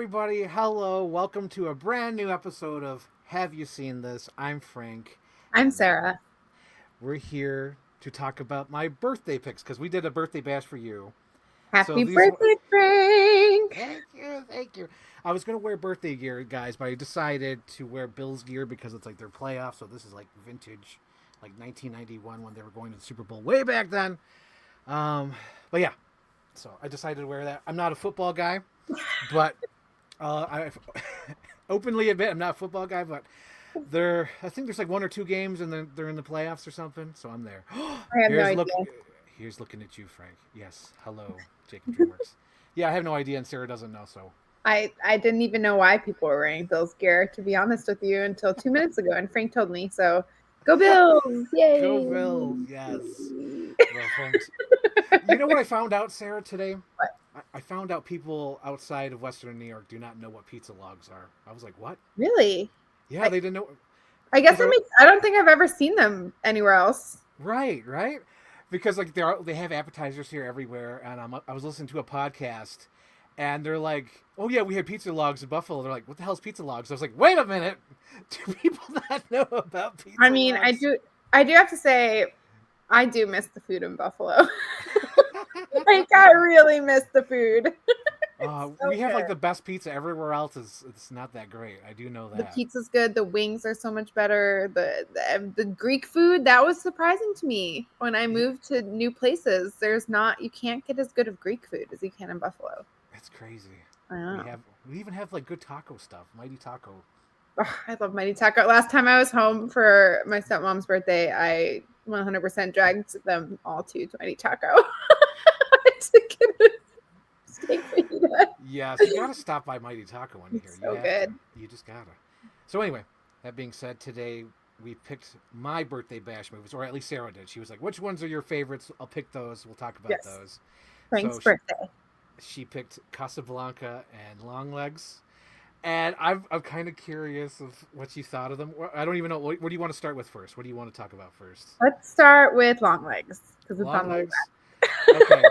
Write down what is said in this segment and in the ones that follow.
everybody. Hello. Welcome to a brand new episode of Have You Seen This? I'm Frank. I'm And Sarah. we're here to talk about my birthday picks because we did a birthday bash for you. So Happy these. birthday, Frank! Thank you. Thank you. I was going to wear birthday gear, guys, but I decided to wear Bills gear because it's like their playoffs. So this is like vintage, like 1991 when they were going to the Super Bowl way back then. But yeah, so I decided to wear that. I'm not a football guy, but I openly admit I'm not a football guy, but I think there's like one or two games and then they're in the playoffs or something, so I'm there. I have no here's idea. look here's looking at you, Frank. Yes. Hello, Jacob Dreamworks. Yeah, I have no idea and Sarah doesn't know, so I didn't even know why people were wearing Bills gear, to be honest with you, until 2 minutes ago, and Frank told me. So, go Bills! Yay! Go Bills, yes. Well, folks, you know what I found out, Sarah, today? What? I found out people outside of Western New York do not know what pizza logs are. I was like, what? Really? Yeah, they didn't know. I guess it makes. I don't think I've ever seen them anywhere else. Right. Because like they have appetizers here everywhere, and I was listening to a podcast, and they're like, "Oh yeah, we had pizza logs in Buffalo." They're like, "What the hell's pizza logs?" I was like, "Wait a minute, do people not know about pizza?" I mean, logs? I do have to say, I do miss the food in Buffalo. Like, I really miss the food. We have like the best pizza. Everywhere else it's not that great. I do know that. The pizza's good. The wings are so much better. The Greek food, that was surprising to me when I moved to new places. You can't get as good of Greek food as you can in Buffalo. That's crazy. I know. We even have like good taco stuff. Mighty Taco. Oh, I love Mighty Taco. Last time I was home for my stepmom's birthday, I 100% dragged them all to Mighty Taco to get a steak fajita. Yes, you gotta stop by Mighty Taco when you're here. So good. You just gotta. So anyway, that being said, today we picked my birthday bash movies, or at least Sarah did. She was like, "Which ones are your favorites?" I'll pick those. We'll talk about those. Frank's birthday. She picked Casablanca and Longlegs, and I'm kind of curious of what you thought of them. I don't even know. What do you want to start with first? What do you want to talk about first? Let's start with Longlegs because it's on Longlegs. Okay.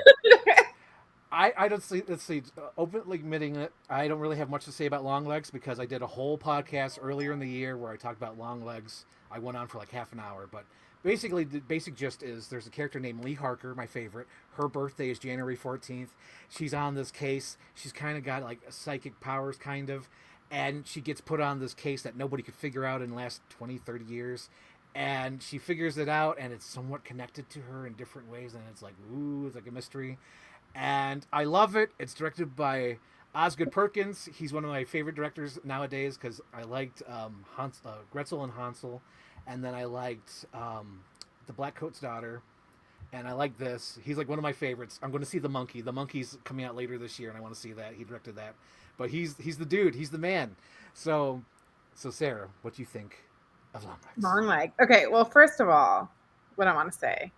I don't see. Let's see. Openly admitting it, I don't really have much to say about Longlegs because I did a whole podcast earlier in the year where I talked about Longlegs. I went on for like half an hour, but basically the basic gist is there's a character named Lee Harker, my favorite. Her birthday is January 14th. She's on this case. She's kind of got like psychic powers, kind of, and she gets put on this case that nobody could figure out in the last 20, 30 years. And she figures it out, and it's somewhat connected to her in different ways, and it's like, ooh, it's like a mystery. And I love it. It's directed by Osgood Perkins. He's one of my favorite directors nowadays because I liked Gretzel and Hansel, and then I liked The Black Coat's Daughter, and I like this. He's like one of my favorites. I'm going to see The Monkey. The Monkey's coming out later this year, and I want to see that. He directed that, but he's the dude. He's the man. So Sarah, what do you think of Longlegs? Longlegs. Okay, well, first of all, what I want to say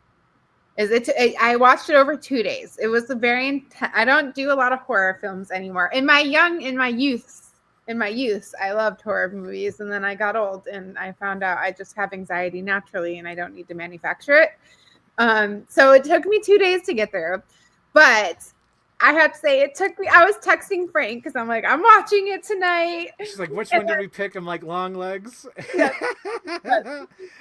is I watched it over 2 days. It was a very I don't do a lot of horror films anymore. In my youth, I loved horror movies, and then I got old and I found out I just have anxiety naturally and I don't need to manufacture it. So it took me 2 days to get there, but I have to say I was texting Frank because I'm like, I'm watching it tonight. She's like, which one did we pick? I'm like, Longlegs. Yeah.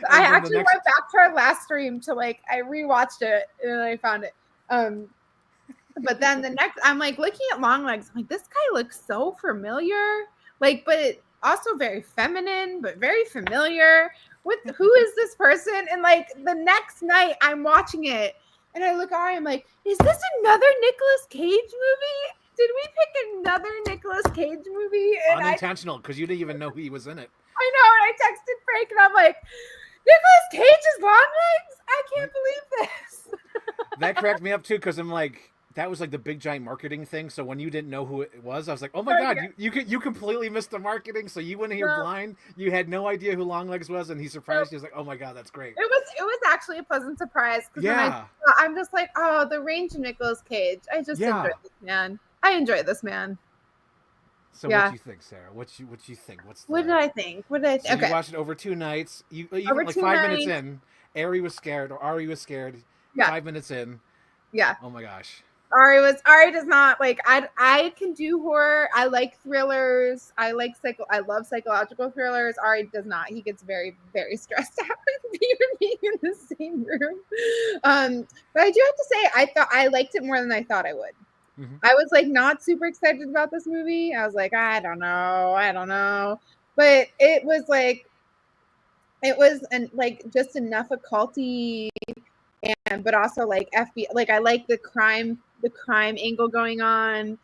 I actually went back to our last stream to I rewatched it and I found it. But then the next, I'm like looking at Longlegs. I'm like, this guy looks so familiar. But also very feminine, but very familiar. Who is this person? And the next night I'm watching it. And I look at her, I'm like, is this another Nicolas Cage movie? Did we pick another Nicolas Cage movie? And unintentional, because you didn't even know he was in it. I know, and I texted Frank, and I'm like, Nicolas Cage is Longlegs? I can't believe this. That cracked me up, too, because I'm like, that was like the big giant marketing thing. So when you didn't know who it was, I was like, oh my God, you completely missed the marketing. So you went here blind. You had no idea who Longlegs was, and he surprised you. He was like, oh my God, that's great. It was actually a pleasant surprise. Yeah. I'm just like, oh, the range of Nicolas Cage. I just enjoy this man. I enjoy this man. So what do you think, Sarah? What you think? What did I think? So you watched it over 2 nights. You over like 2 5 nights. minutes in, Ari was scared. Yeah. 5 minutes in. Yeah. Oh my gosh. Ari does not like. I can do horror. I like thrillers. I love psychological thrillers. Ari does not. He gets very very stressed out with being in the same room. But I do have to say, I thought I liked it more than I thought I would. Mm-hmm. I was like not super excited about this movie. I was like, I don't know, but it was like just enough occulty, and but also like FBI. Like I like the crime angle going on.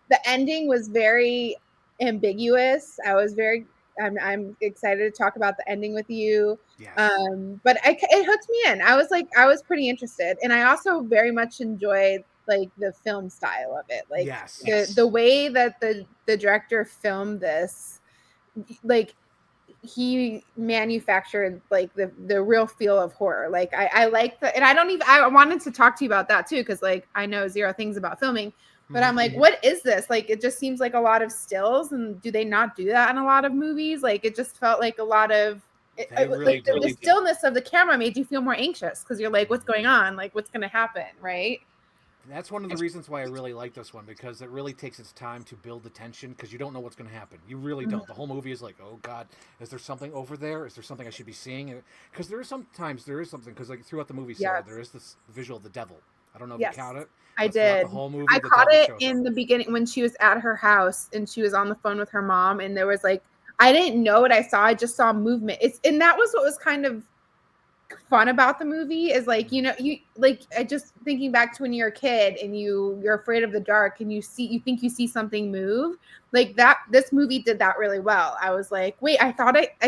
The ending was very ambiguous. I'm excited to talk about the ending with you. Yes. But it hooked me in. I was pretty interested, and I also very much enjoyed like the film style of it. Like the way that the director filmed this, like he manufactured like the real feel of horror. Like I like and I wanted to talk to you about that too, because like I know zero things about filming, but I'm like, what is this? Like it just seems like a lot of stills, and do they not do that in a lot of movies? Like it just felt like a lot of the stillness of the camera made you feel more anxious because you're like, what's going on? Like what's going to happen, right? That's one of the reasons why I really like this one, because it really takes its time to build the tension, because you don't know what's going to happen. You really don't. The whole movie is like, oh God, is there something over there? Is there something I should be seeing? Because there is something, because like throughout the movie, Sarah, there is this visual of the devil. I don't know if you caught it. I did. The whole movie, I caught it in the beginning when she was at her house and she was on the phone with her mom, and there was like, I didn't know what I saw. I just saw movement. And that was what was kind of fun about the movie is like, you like, I just thinking back to when you're a kid and you're afraid of the dark and you think you see something move like that. This movie did that really well. I was like, wait, I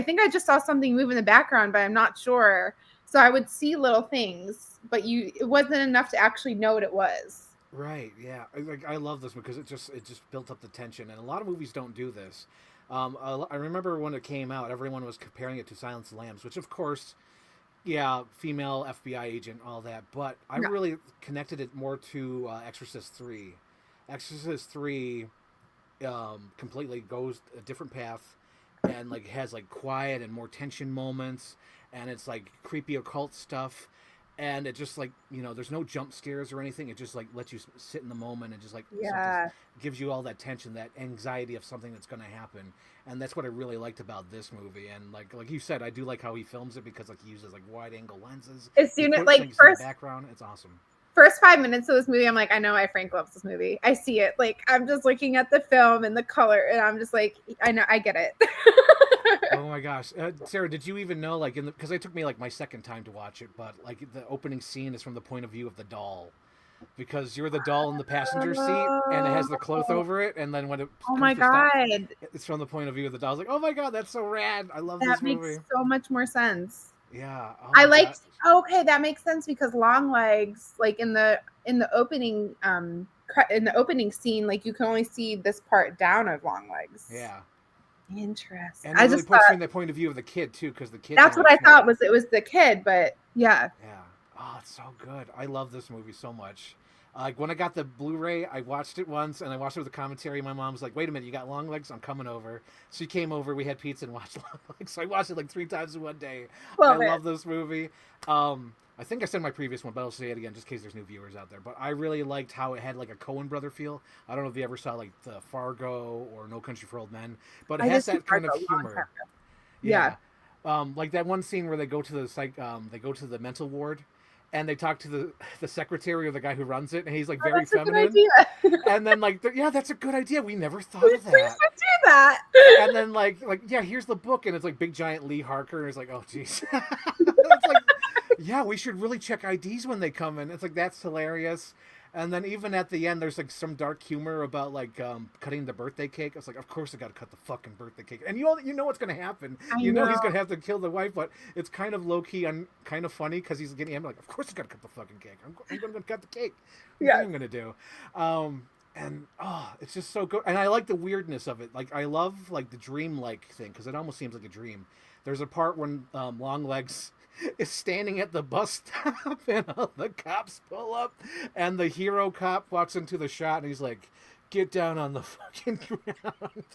think I just saw something move in the background, but I'm not sure. So I would see little things, but it wasn't enough to actually know what it was. Right. Yeah. I love this because it just built up the tension, and a lot of movies don't do this. I remember when it came out, everyone was comparing it to Silence of the Lambs, which of course, yeah, female FBI agent, all that. But I really connected it more to Exorcist 3. Exorcist 3 completely goes a different path and like has like quiet and more tension moments, and it's like creepy occult stuff. And it just like, there's no jump scares or anything. It just like lets you sit in the moment and just like gives you all that tension, that anxiety of something that's going to happen. And that's what I really liked about this movie. And like you said, I do like how he films it because like he uses like wide angle lenses. As soon as like first background, it's awesome. First 5 minutes of this movie, I'm like, I know why Frank loves this movie. I see it. Like I'm just looking at the film and the color, and I'm just like, I know, I get it. Oh my gosh, Sarah, did you even know like because it took me like my second time to watch it, but like the opening scene is from the point of view of the doll, because you're the doll in the passenger seat and it has the cloth over it, and then when it it's from the point of view of the doll. I was like, oh my God, that's so rad. I love this movie. That makes so much more sense. Yeah. I liked okay, that makes sense because Longlegs, like in the opening scene, like you can only see this part down of Longlegs. Yeah. Interesting. And it really puts you in the point of view of the kid too, because the kid. That's what I thought it was the kid, but yeah. Yeah. Oh, it's so good. I love this movie so much. Like when I got the Blu-ray, I watched it once, and I watched it with the commentary. My mom was like, "Wait a minute, you got Longlegs? I'm coming over." She came over. We had pizza and watched Longlegs. So I watched it like 3 times in one day. I love this movie. I think I said my previous one, but I'll say it again just in case there's new viewers out there. But I really liked how it had like a Coen brother feel. I don't know if you ever saw like the Fargo or No Country for Old Men, but it has that kind of humor. Yeah. Like that one scene where they go to the mental ward, and they talk to the secretary or the guy who runs it, and he's like very feminine. And then like, that's a good idea. We never thought of that. We should do that. And then like here's the book, and it's like big giant Lee Harker, and it's like, oh jeez. It's like, yeah, we should really check IDs when they come in. It's like, that's hilarious. And then even at the end, there's like some dark humor about like cutting the birthday cake. It's like, of course I got to cut the fucking birthday cake, and you know what's gonna happen. You know he's gonna have to kill the wife, but it's kind of low key and kind of funny because he's getting like, of course I got to cut the fucking cake. I'm gonna cut the cake. What am I gonna do? And it's just so good. And I like the weirdness of it. Like I love like the dream like thing because it almost seems like a dream. There's a part when Longlegs is standing at the bus stop and all the cops pull up, and the hero cop walks into the shot and he's like, get down on the fucking ground.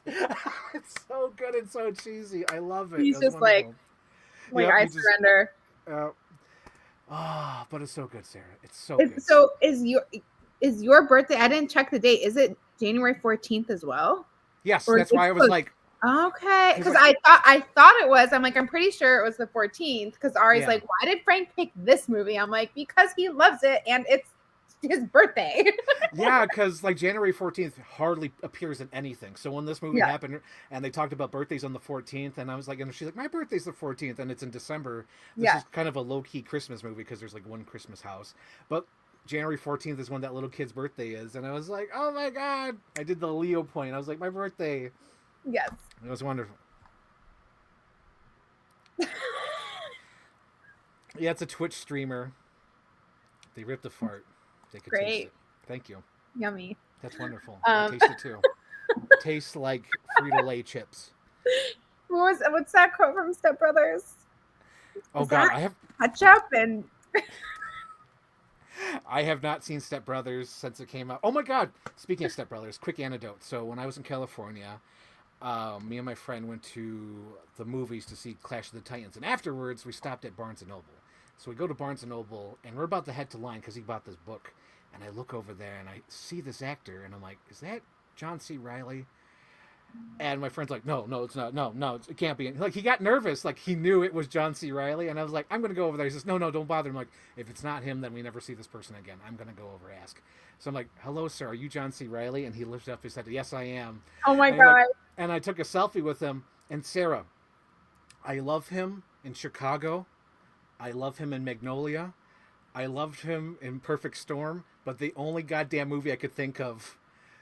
It's so good and so cheesy. I love it. He's just wonderful. I surrender. But it's so good, Sarah. It's so good. So is your birthday? I didn't check the date. Is it January 14th as well? Yes, Or that's why I was like, okay, because I thought it was. I'm like, I'm pretty sure it was the 14th. Because Ari's like, why did Frank pick this movie? I'm like, because he loves it and it's his birthday. Yeah, because like January 14th hardly appears in anything. So when this movie happened and they talked about birthdays on the 14th, and I was like, and she's like, my birthday's the 14th, and it's in December. This is kind of a low key Christmas movie because there's like one Christmas house, but January 14th is when that little kid's birthday is, and I was like, oh my god! I did the Leo point. I was like, my birthday. Yes. It was wonderful. Yeah, it's a Twitch streamer. They ripped a fart. They could taste it. Thank you. Yummy. That's wonderful. I taste it too. It tastes like Frito-Lay chips. What's that quote from Step Brothers? Oh god, I have ketchup and I have not seen Step Brothers since it came out. Oh my god! Speaking of Step Brothers, quick anecdote. So when I was in California, me and my friend went to the movies to see Clash of the Titans, and afterwards we stopped at Barnes & Noble. So we go to Barnes & Noble, and we're about to head to line because he bought this book. And I look over there, and I see this actor, and I'm like, is that John C. Reilly? And my friend's like, no, it's not. No, it can't be. Like, he got nervous. Like, he knew it was John C. Reilly. And I was like, I'm going to go over there. He says, no, don't bother. I'm like, if it's not him, then we never see this person again. I'm going to go over and ask. So I'm like, hello, sir. Are you John C. Reilly? And he lifted up his head. Yes, I am. Oh, my God. Like, and I took a selfie with him. And Sarah, I love him in Chicago. I love him in Magnolia. I loved him in Perfect Storm. But the only goddamn movie I could think of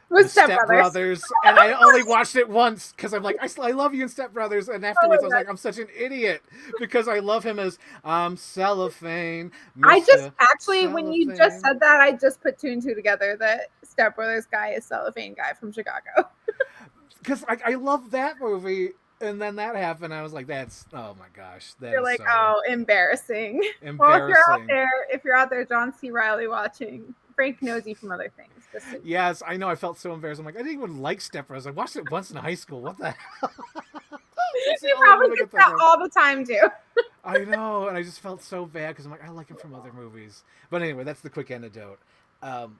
was Step Brothers. And I only watched it once because I'm like, I love you in Step Brothers. And afterwards I was like, I'm such an idiot because I love him as Cellophane. I just actually, when you just said that, I just put two and two together that Step Brothers guy is Cellophane guy from Chicago. Because I love that movie. And then that happened. I was like, "That's oh my gosh!" You're like, "Oh, embarrassing." Embarrassing. Well, if you're out there, John C. Reilly watching, Frank knows you from other things. Yes, I know. I felt so embarrassed. I'm like, I didn't even like Step Brothers. I watched it once in high school. What the hell? You probably get that all the time too. I know, and I just felt so bad because I'm like, I like him from other movies. But anyway, that's the quick anecdote.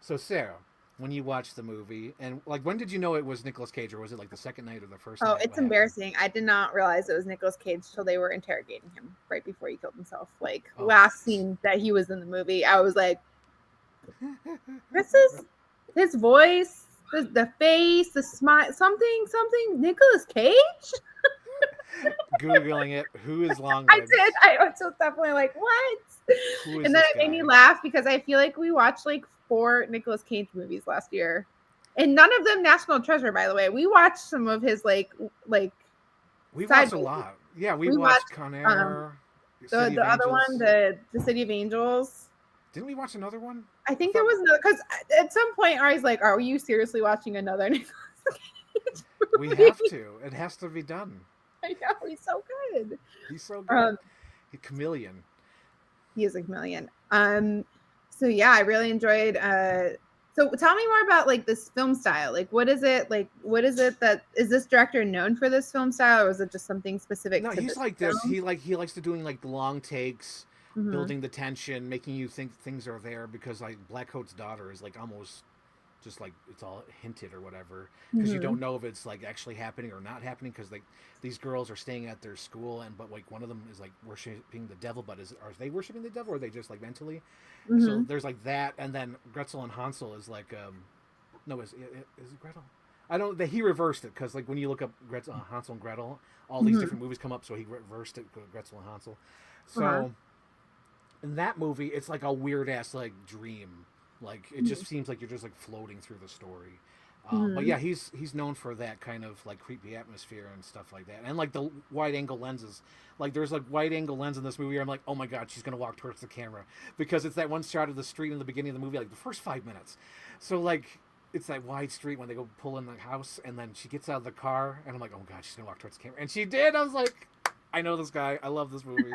So Sarah, when you watched the movie, and like, when did you know it was Nicolas Cage, or was it like the second night or the first night? Oh, it's embarrassing. I did not realize it was Nicolas Cage till they were interrogating him right before he killed himself. Like, last scene that he was in the movie, I was like, this is his voice, the face, the smile, something, Nicolas Cage? Googling it. Who is Longlegs? I did. I was so definitely like, what? And then it made me laugh because I feel like we watched like 4 Nicolas Cage movies last year, and none of them National Treasure, by the way. We watched some of his like we watched a lot. Yeah, we watched Con Air. The other one, the City of Angels. Didn't we watch another one? I think there was another, because at some point Ari's like, are you seriously watching another Nicolas Cage movie? We have to. It has to be done. I know, he's so good. He's so good. He's a chameleon. He is a chameleon. So yeah, I really enjoyed. So tell me more about like this film style. Like, what is it? Like, what is it that is this director known for this film style, or is it just something specific? No, to he's like film? this. He likes to doing like long takes, building the tension, making you think things are there, because like Black Coat's Daughter is like almost just like it's all hinted or whatever, because you don't know if it's like actually happening or not happening, because like these girls are staying at their school, and but like one of them is like worshiping the devil, but are they worshiping the devil, or are they just like mentally? So there's like that, and then Gretel and Hansel is like no, is it Gretel? I don't. He reversed it, because like when you look up Gretel, Hansel and Gretel, all these different movies come up, so he reversed it, Gretel and Hansel. So in that movie, it's like a weird ass like dream. Like it just seems like you're just like floating through the story. But yeah, he's known for that kind of like creepy atmosphere and stuff like that, and like the wide angle lenses. Like there's like wide angle lens in this movie where I'm like, oh my god, she's gonna walk towards the camera, because it's that one shot of the street in the beginning of the movie, like the first 5 minutes. So like it's that wide street when they go pull in the house, and then she gets out of the car, and I'm like, oh god, she's gonna walk towards the camera, and she did. I was like, I know this guy. I love this movie.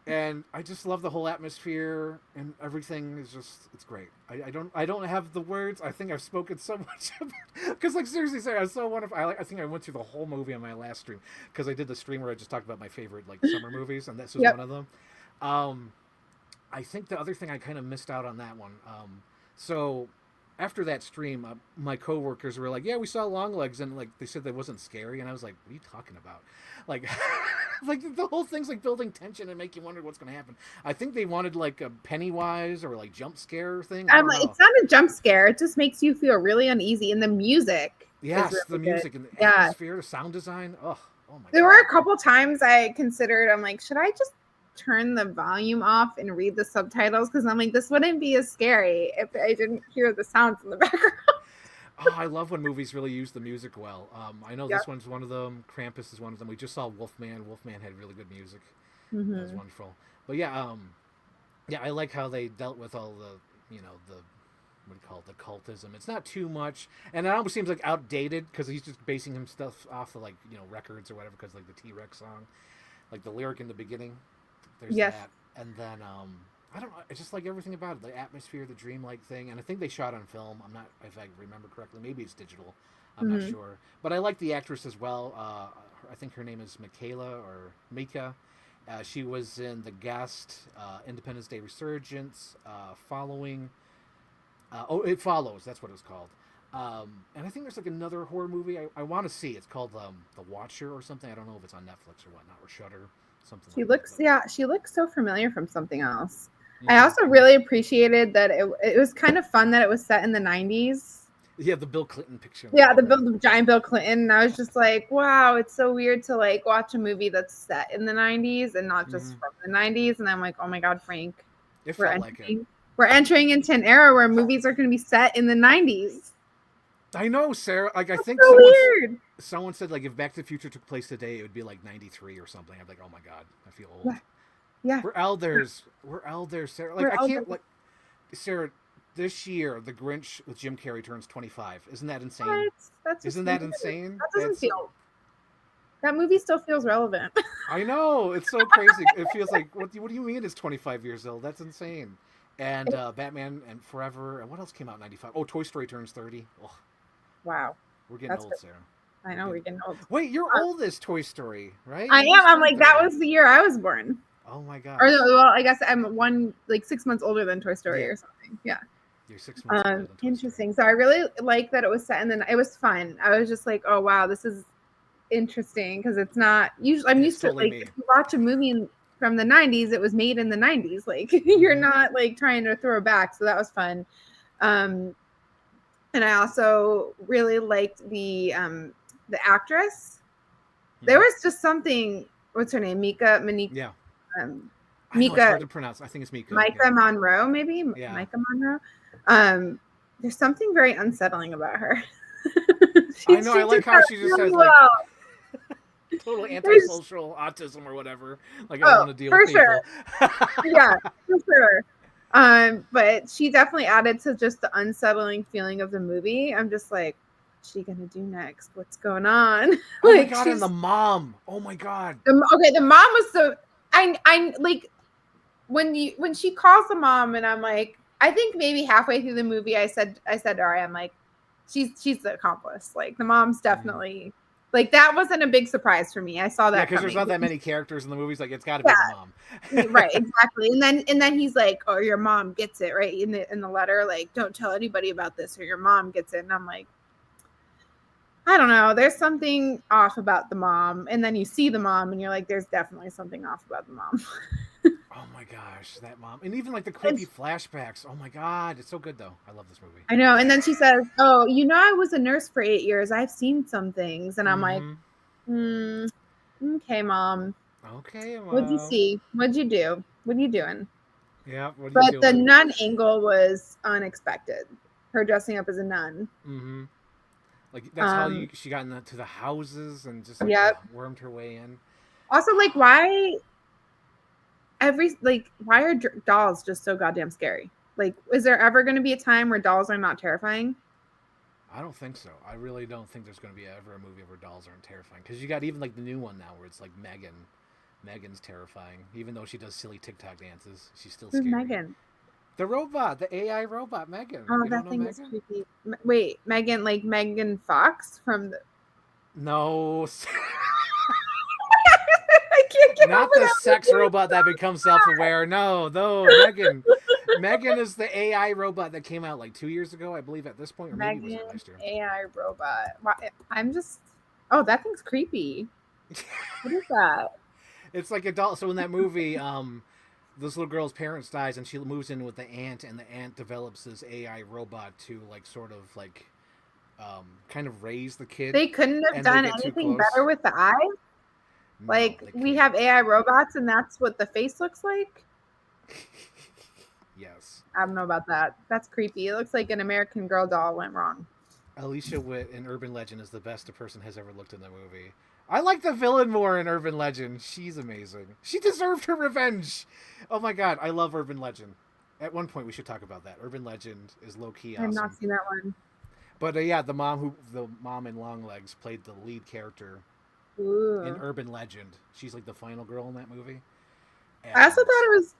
And I just love the whole atmosphere, and everything is just, it's great. I don't have the words. I think I've spoken so much because like seriously, Sarah, I was so wonderful. I think I went through the whole movie on my last stream, because I did the stream where I just talked about my favorite like summer movies, and this was one of them. I think the other thing I kind of missed out on that one. So after that stream, my coworkers were like, "Yeah, we saw Longlegs," and like they said that wasn't scary, and I was like, "What are you talking about?" Like, like the whole thing's like building tension and make you wonder what's going to happen. I think they wanted like a Pennywise or like jump scare thing. I don't know. It's not a jump scare. It just makes you feel really uneasy, and the music. Yes, really the music and the atmosphere, the sound design. Oh my God. There were a couple times I considered. I'm like, should I just turn the volume off and read the subtitles? Because I'm like, this wouldn't be as scary if I didn't hear the sounds in the background. I love when movies really use the music well. I know this one's one of them. Krampus is one of them. We just saw Wolfman. Wolfman had really good music. Mm-hmm. That was wonderful. But yeah, I like how they dealt with all the, the what do you call it, the cultism. It's not too much, and it almost seems like outdated because he's just basing him stuff off of like records or whatever. Because like the T-Rex song, like the lyric in the beginning, there's that, and then I don't know. It's just like everything about it, the atmosphere, the dreamlike thing, and I think they shot on film. I'm not, if I remember correctly, maybe it's digital. I'm not sure, but I like the actress as well. I think her name is Michaela or Mika. She was in The Guest, Independence Day Resurgence, Following. It Follows. That's what it was called. And I think there's like another horror movie I want to see. It's called The Watcher or something. I don't know if it's on Netflix or whatnot or Shudder. Something. She looks, she looks so familiar from something else. I also really appreciated that it was kind of fun that it was set in the 90s. Yeah, the Bill Clinton picture. Yeah, the giant Bill Clinton. And I was just like, wow, it's so weird to like watch a movie that's set in the 90s and not just from the 90s. And I'm like, oh my God, Frank, we're entering into an era where movies are going to be set in the 90s. I know, Sarah. Like, I think so weird. Someone said like if Back to the Future took place today, it would be like 93 or something. I'm like, oh my God, I feel old. Yeah. We're elders, Sarah. Like, I can't, like, Sarah, this year, The Grinch with Jim Carrey turns 25. Isn't that insane? Isn't that insane? That doesn't feel... That movie still feels relevant. I know. It's so crazy. It feels like, what do you mean it's 25 years old? That's insane. And Batman and Forever. And what else came out in 95? Oh, Toy Story turns 30. Oh. Wow. We're getting old, Sarah. I know, we're getting old. Wait, you're old as Toy Story, right? I am. I'm like, that was the year I was born. Oh my God. Or well, I guess I'm 6 months older than Toy Story or something. Yeah. You're 6 months older than Toy Interesting. So I really like that it was set, and then it was fun. I was just like, oh wow, this is interesting because it's not usually. I'm used to like if you watch a movie from the 90s, it was made in the 90s. Like you're not like trying to throw back. So that was fun. And I also really liked the actress. There was just something. What's her name? Mika. Yeah. Mika. It's hard to pronounce. I think it's Mika. Micah Monroe, maybe. Yeah. Micah Monroe. There's something very unsettling about her. I know. I like how she just has like total antisocial autism or whatever. Like I don't want to deal with people. Yeah, for sure. But she definitely added to just the unsettling feeling of the movie. I'm just like, what's she gonna do next? What's going on? Oh my God! And the mom. Oh my God. The mom was so. I like when she calls the mom, and I'm like, I think maybe halfway through the movie, I said to her, I'm like, she's the accomplice. Like the mom's definitely like that wasn't a big surprise for me. I saw that because there's not that many characters in the movies. Like it's got to be the mom, right? Exactly. And then he's like, oh, your mom gets it right in the letter. Like, don't tell anybody about this, or your mom gets it. And I'm like, I don't know. There's something off about the mom. And then you see the mom and you're like, there's definitely something off about the mom. Oh my gosh, that mom. And even like the creepy flashbacks. Oh my God. It's so good though. I love this movie. I know. And then she says, oh, I was a nurse for 8 years. I've seen some things. And I'm like, okay, mom. Okay, mom. What'd you see? What'd you do? What are you doing? Yeah. But the nun angle was unexpected. Her dressing up as a nun. Mm-hmm. Like that's how she got into the houses and just wormed her way in. Also, like why are dolls just so goddamn scary? Like, is there ever going to be a time where dolls are not terrifying? I don't think so. I really don't think there's going to be ever a movie where dolls aren't terrifying. Because you got even like the new one now where it's like Megan. Megan's terrifying, even though she does silly TikTok dances. She's still scary. Who's Megan? The robot, the AI robot, Megan. Oh, that thing is creepy. Wait, Megan, like Megan Fox from the... No. I can't get not over the sex robot that becomes self-aware. No, Megan. Megan is the AI robot that came out like 2 years ago, I believe, at this point, or maybe was it last year? AI robot. I'm just. Oh, that thing's creepy. What is that? It's like adult. So in that movie, this little girl's parents dies, and she moves in with the aunt, and the aunt develops this AI robot to like sort of like kind of raise the kid. They couldn't have done anything better with the eyes. No, like we have AI robots, and that's what the face looks like. Yes. I don't know about that. That's creepy. It looks like an American Girl doll went wrong. Alicia Witt in Urban Legend is the best a person has ever looked in the movie. I like the villain more in Urban Legend. She's amazing. She deserved her revenge. Oh my god, I love Urban Legend. At one point, we should talk about that. Urban Legend is low key awesome. I've not seen that one. But yeah, the mom in Longlegs played the lead character in Urban Legend. She's like the final girl in that movie. And I also thought it was.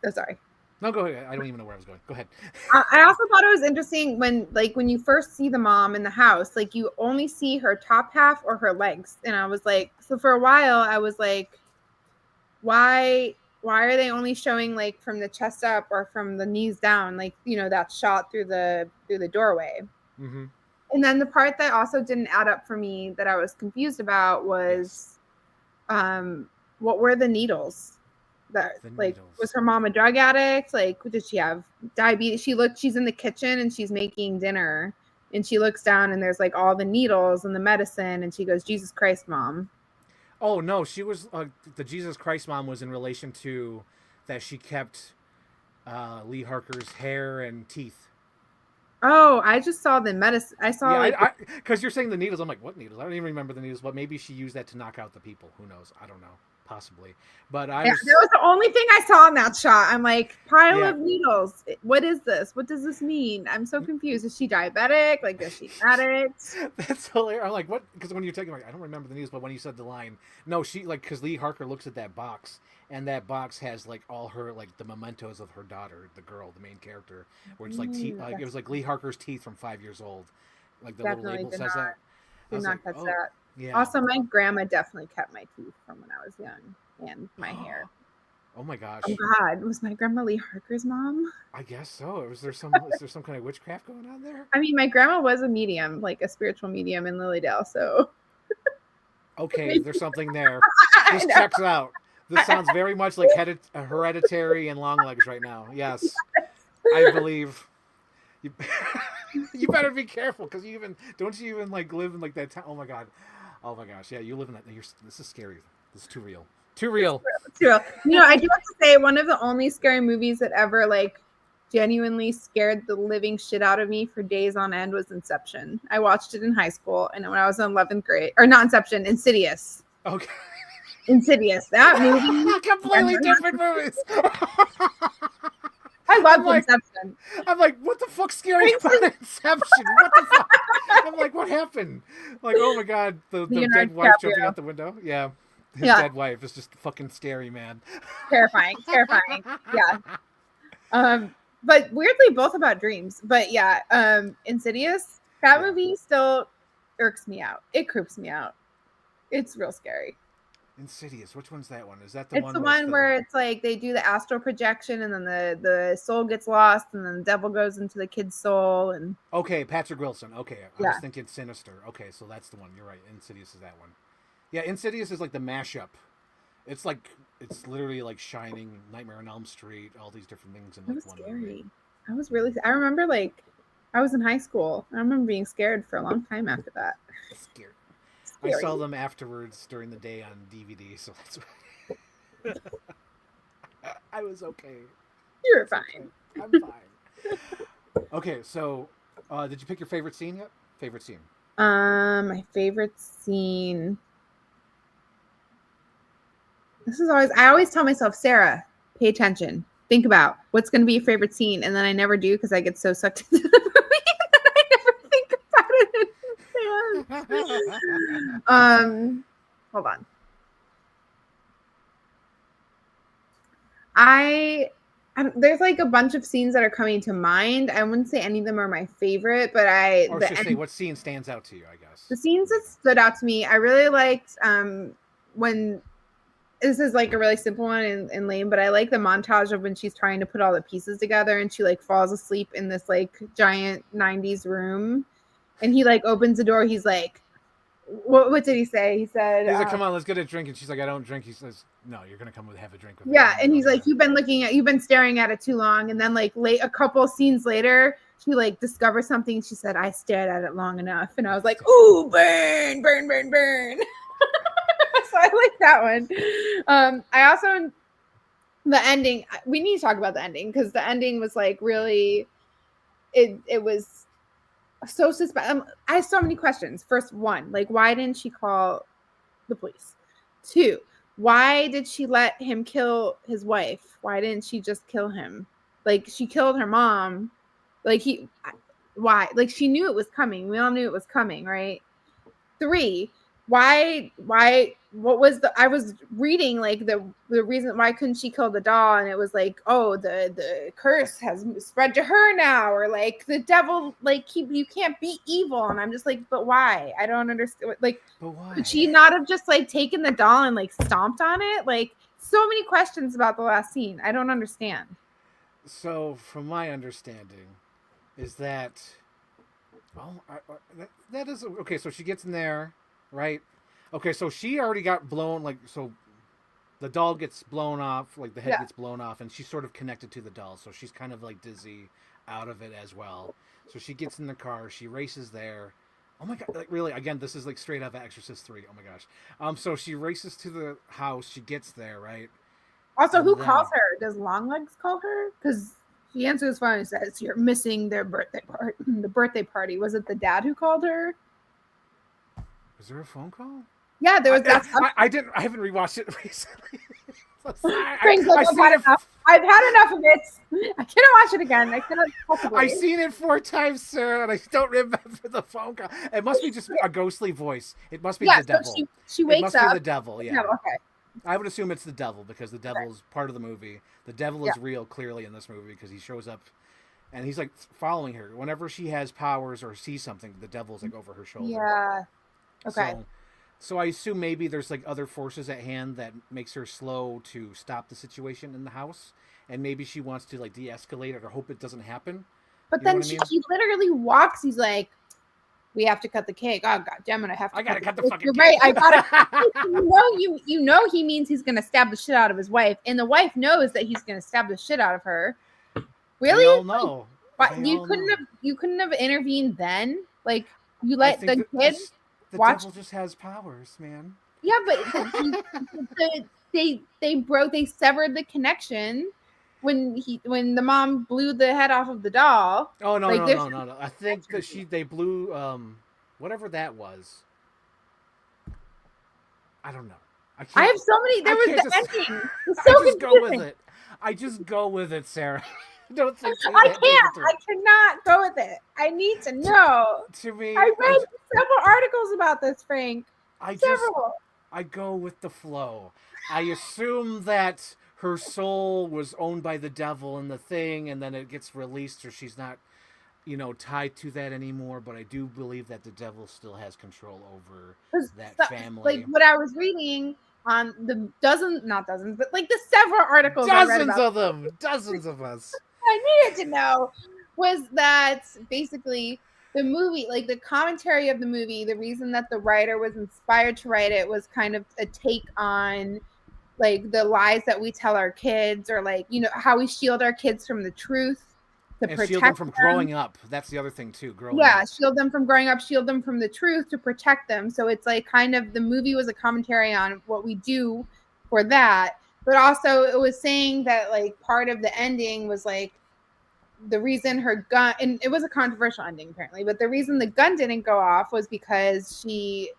Oh, sorry. No, go ahead. I don't even know where I was going. Go ahead. I also thought it was interesting when you first see the mom in the house, like you only see her top half or her legs. And I was like, so for a while I was like, why are they only showing like from the chest up or from the knees down? Like, that shot through the doorway. Mm-hmm. And then the part that also didn't add up for me that I was confused about was, what were the needles? Was her mom a drug addict? Like, did she have diabetes? She's in the kitchen and she's making dinner and she looks down and there's like all the needles and the medicine and she goes, Jesus Christ, Mom. Oh no, she was the Jesus Christ mom was in relation to that she kept Lee Harker's hair and teeth. Oh, I just saw the medicine. I saw because you're saying the needles. I'm like, what needles? I don't even remember the needles, but maybe she used that to knock out the people. Who knows? I don't know. Possibly. But that was the only thing I saw in that shot. I'm like, pile of needles. What is this? What does this mean? I'm so confused. Is she diabetic? Like, does she addict? That's hilarious. I'm like, what? Because when you're taking, like, I don't remember the needles, but when you said the line, no, she because Lee Harker looks at that box, and that box has like all her like the mementos of her daughter, the girl, the main character, where it's like teeth. Like it was like Lee Harker's teeth from 5 years old. Like the little label says that. Did not catch that. Yeah. Also, my grandma definitely kept my teeth from when I was young and my hair. Oh my gosh! Oh God, was my grandma Lee Harker's mom? I guess so. Is there some kind of witchcraft going on there? I mean, my grandma was a medium, like a spiritual medium in Lilydale. So okay, there's something there. This checks out. This sounds very much like Hereditary and Longlegs right now. Yes, I believe. You better be careful because don't you even like live in like that town? Oh my gosh, yeah, you live in that. This is scary. This is too real. Too real. Too real. I do have to say one of the only scary movies that ever like genuinely scared the living shit out of me for days on end was Inception. I watched it in high school and when I was in 11th grade, or not Inception, Insidious. Okay. Insidious. That movie. Completely different movies. I love Inception. I'm like, what the fuck's scary about Inception? What the fuck? I'm like, what happened? Like, oh my god, the dead wife jumping out the window. Yeah. His dead wife is just fucking scary, man. Terrifying. Yeah. But weirdly both about dreams. But yeah, Insidious, that movie still irks me out. It creeps me out. It's real scary. Insidious. Which one's that one? Is that the one? It's the one where it's like they do the astral projection and then the soul gets lost and then the devil goes into the kid's soul and. Okay, Patrick Wilson. Okay, I was thinking Sinister. Okay, so that's the one. You're right. Insidious is that one. Yeah, Insidious is like the mashup. It's literally like Shining, Nightmare on Elm Street, all these different things in like one movie. I remember like I was in high school. I remember being scared for a long time after that. Scared. I saw them afterwards during the day on DVD, so that's why I was okay. You're fine. Okay. I'm fine. Okay, so did you pick your favorite scene yet? Favorite scene? My favorite scene. I always tell myself, Sarah, pay attention. Think about what's going to be your favorite scene, and then I never do because I get so sucked into the movie that I never think about it. Hold on. There's like a bunch of scenes that are coming to mind. I wouldn't say any of them are my favorite, but say what scene stands out to you, I guess. The scenes that stood out to me, I really liked when this is like a really simple one and lame, but I like the montage of when she's trying to put all the pieces together and she like falls asleep in this like giant 90s room, and he like opens the door. He's like, what did he say? He said, he's like, come on, let's get a drink. And she's like, I don't drink. He says, no, you're gonna come have a drink with me. Yeah, and he's like, you've been staring at it too long. And then like a couple scenes later, she like discovers something. She said, I stared at it long enough. And I was like, ooh, burn, burn, burn, burn. So I like that one. I also, the ending, we need to talk about the ending, because the ending was like really, it was so suspect. I have so many questions. First, one, like, why didn't she call the police? Two, why did she let him kill his wife? Why didn't she just kill him? Like, she killed her mom. Like, why? Like, she knew it was coming. We all knew it was coming, right? Three, why, what was I was reading like the reason why couldn't she kill the doll, and it was like, oh, the curse has spread to her now, or like the devil, like you can't be evil. And I'm just like, but why? I don't understand. Like, but why? Could she not have just like taken the doll and like stomped on it? Like, so many questions about the last scene. I don't understand. So from my understanding is that, well, that is okay. So she gets in there, right? Okay, so she already got blown, like, so the doll gets blown off, like the head gets blown off, and she's sort of connected to the doll, so she's kind of like dizzy out of it as well. So she gets in the car, she races there. Oh my god, like really, again, this is like straight out of Exorcist 3. Oh my gosh. So she races to the house, she gets there, right? Also, who calls her? Does Longlegs call her? Because she answers the phone and says, you're missing their birthday party. The birthday party. Was it the dad who called her? Was there a phone call? Yeah, there was. I haven't rewatched it recently. I've had enough of it. I cannot watch it again. I cannot possibly. I've seen it 4 times, sir, and I don't remember the phone call. It must be just a ghostly voice. It must be the devil. So she wakes up. It must be the devil. Yeah. No, okay. I would assume it's the devil, because the devil is part of the movie. The devil is real, clearly, in this movie, because he shows up and he's like following her. Whenever she has powers or sees something, the devil's like over her shoulder. Yeah. Okay. So I assume maybe there's like other forces at hand that makes her slow to stop the situation in the house, and maybe she wants to like de-escalate it or hope it doesn't happen. But then she literally walks. He's like, we have to cut the cake. Oh god damn it! I gotta cut the fucking You're cake. Right. I gotta. You know he means he's gonna stab the shit out of his wife, and the wife knows that he's gonna stab the shit out of her. Really? They all know. You couldn't have intervened then. Like, you let the kid. The devil just has powers, man. Yeah, but they severed the connection when the mom blew the head off of the doll. Oh no, no. I think that they blew whatever that was. I don't know. I have so many. There was the ending. I just go with it, Sarah. Don't think I can't. I cannot go with it. I need to know. To me, I read several articles about this, Frank. I go with the flow. I assume that her soul was owned by the devil and the thing, and then it gets released, or she's not, tied to that anymore. But I do believe that the devil still has control over that family. Like what I was reading on the not dozens, but like the several articles. Dozens of us. I needed to know was that basically the movie, like the commentary of the movie, the reason that the writer was inspired to write it was kind of a take on like the lies that we tell our kids, or like, how we shield our kids from the truth to protect shield them from growing up. That's the other thing too. Shield them from growing up, shield them from the truth to protect them. So it's like kind of the movie was a commentary on what we do for that. But also it was saying that like part of the ending was like the reason her gun, and it was a controversial ending apparently, but the reason the gun didn't go off was because she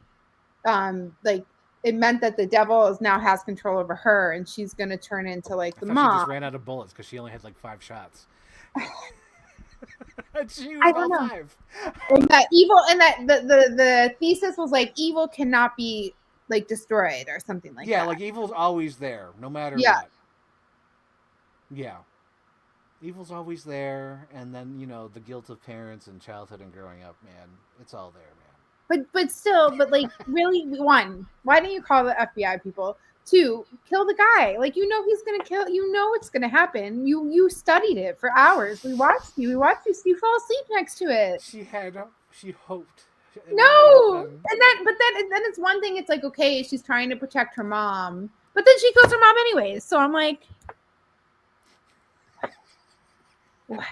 like it meant that the devil now has control over her, and she's going to turn into like the mom. She just ran out of bullets because she only had like 5 shots. I don't know. 5. And that evil, and that the thesis was like evil cannot be like destroyed or something like that. Yeah, like evil's always there, no matter what. Yeah. Evil's always there, and then, the guilt of parents and childhood and growing up, man, it's all there, man. But still, like, really, why didn't you call the FBI people? to kill the guy. Like, you know he's gonna kill. You know it's gonna happen. You studied it for hours. We watched you. You fall asleep next to it. She hoped. No, and then it's one thing. It's like, okay, she's trying to protect her mom, but then she kills her mom anyways. So I'm like, what?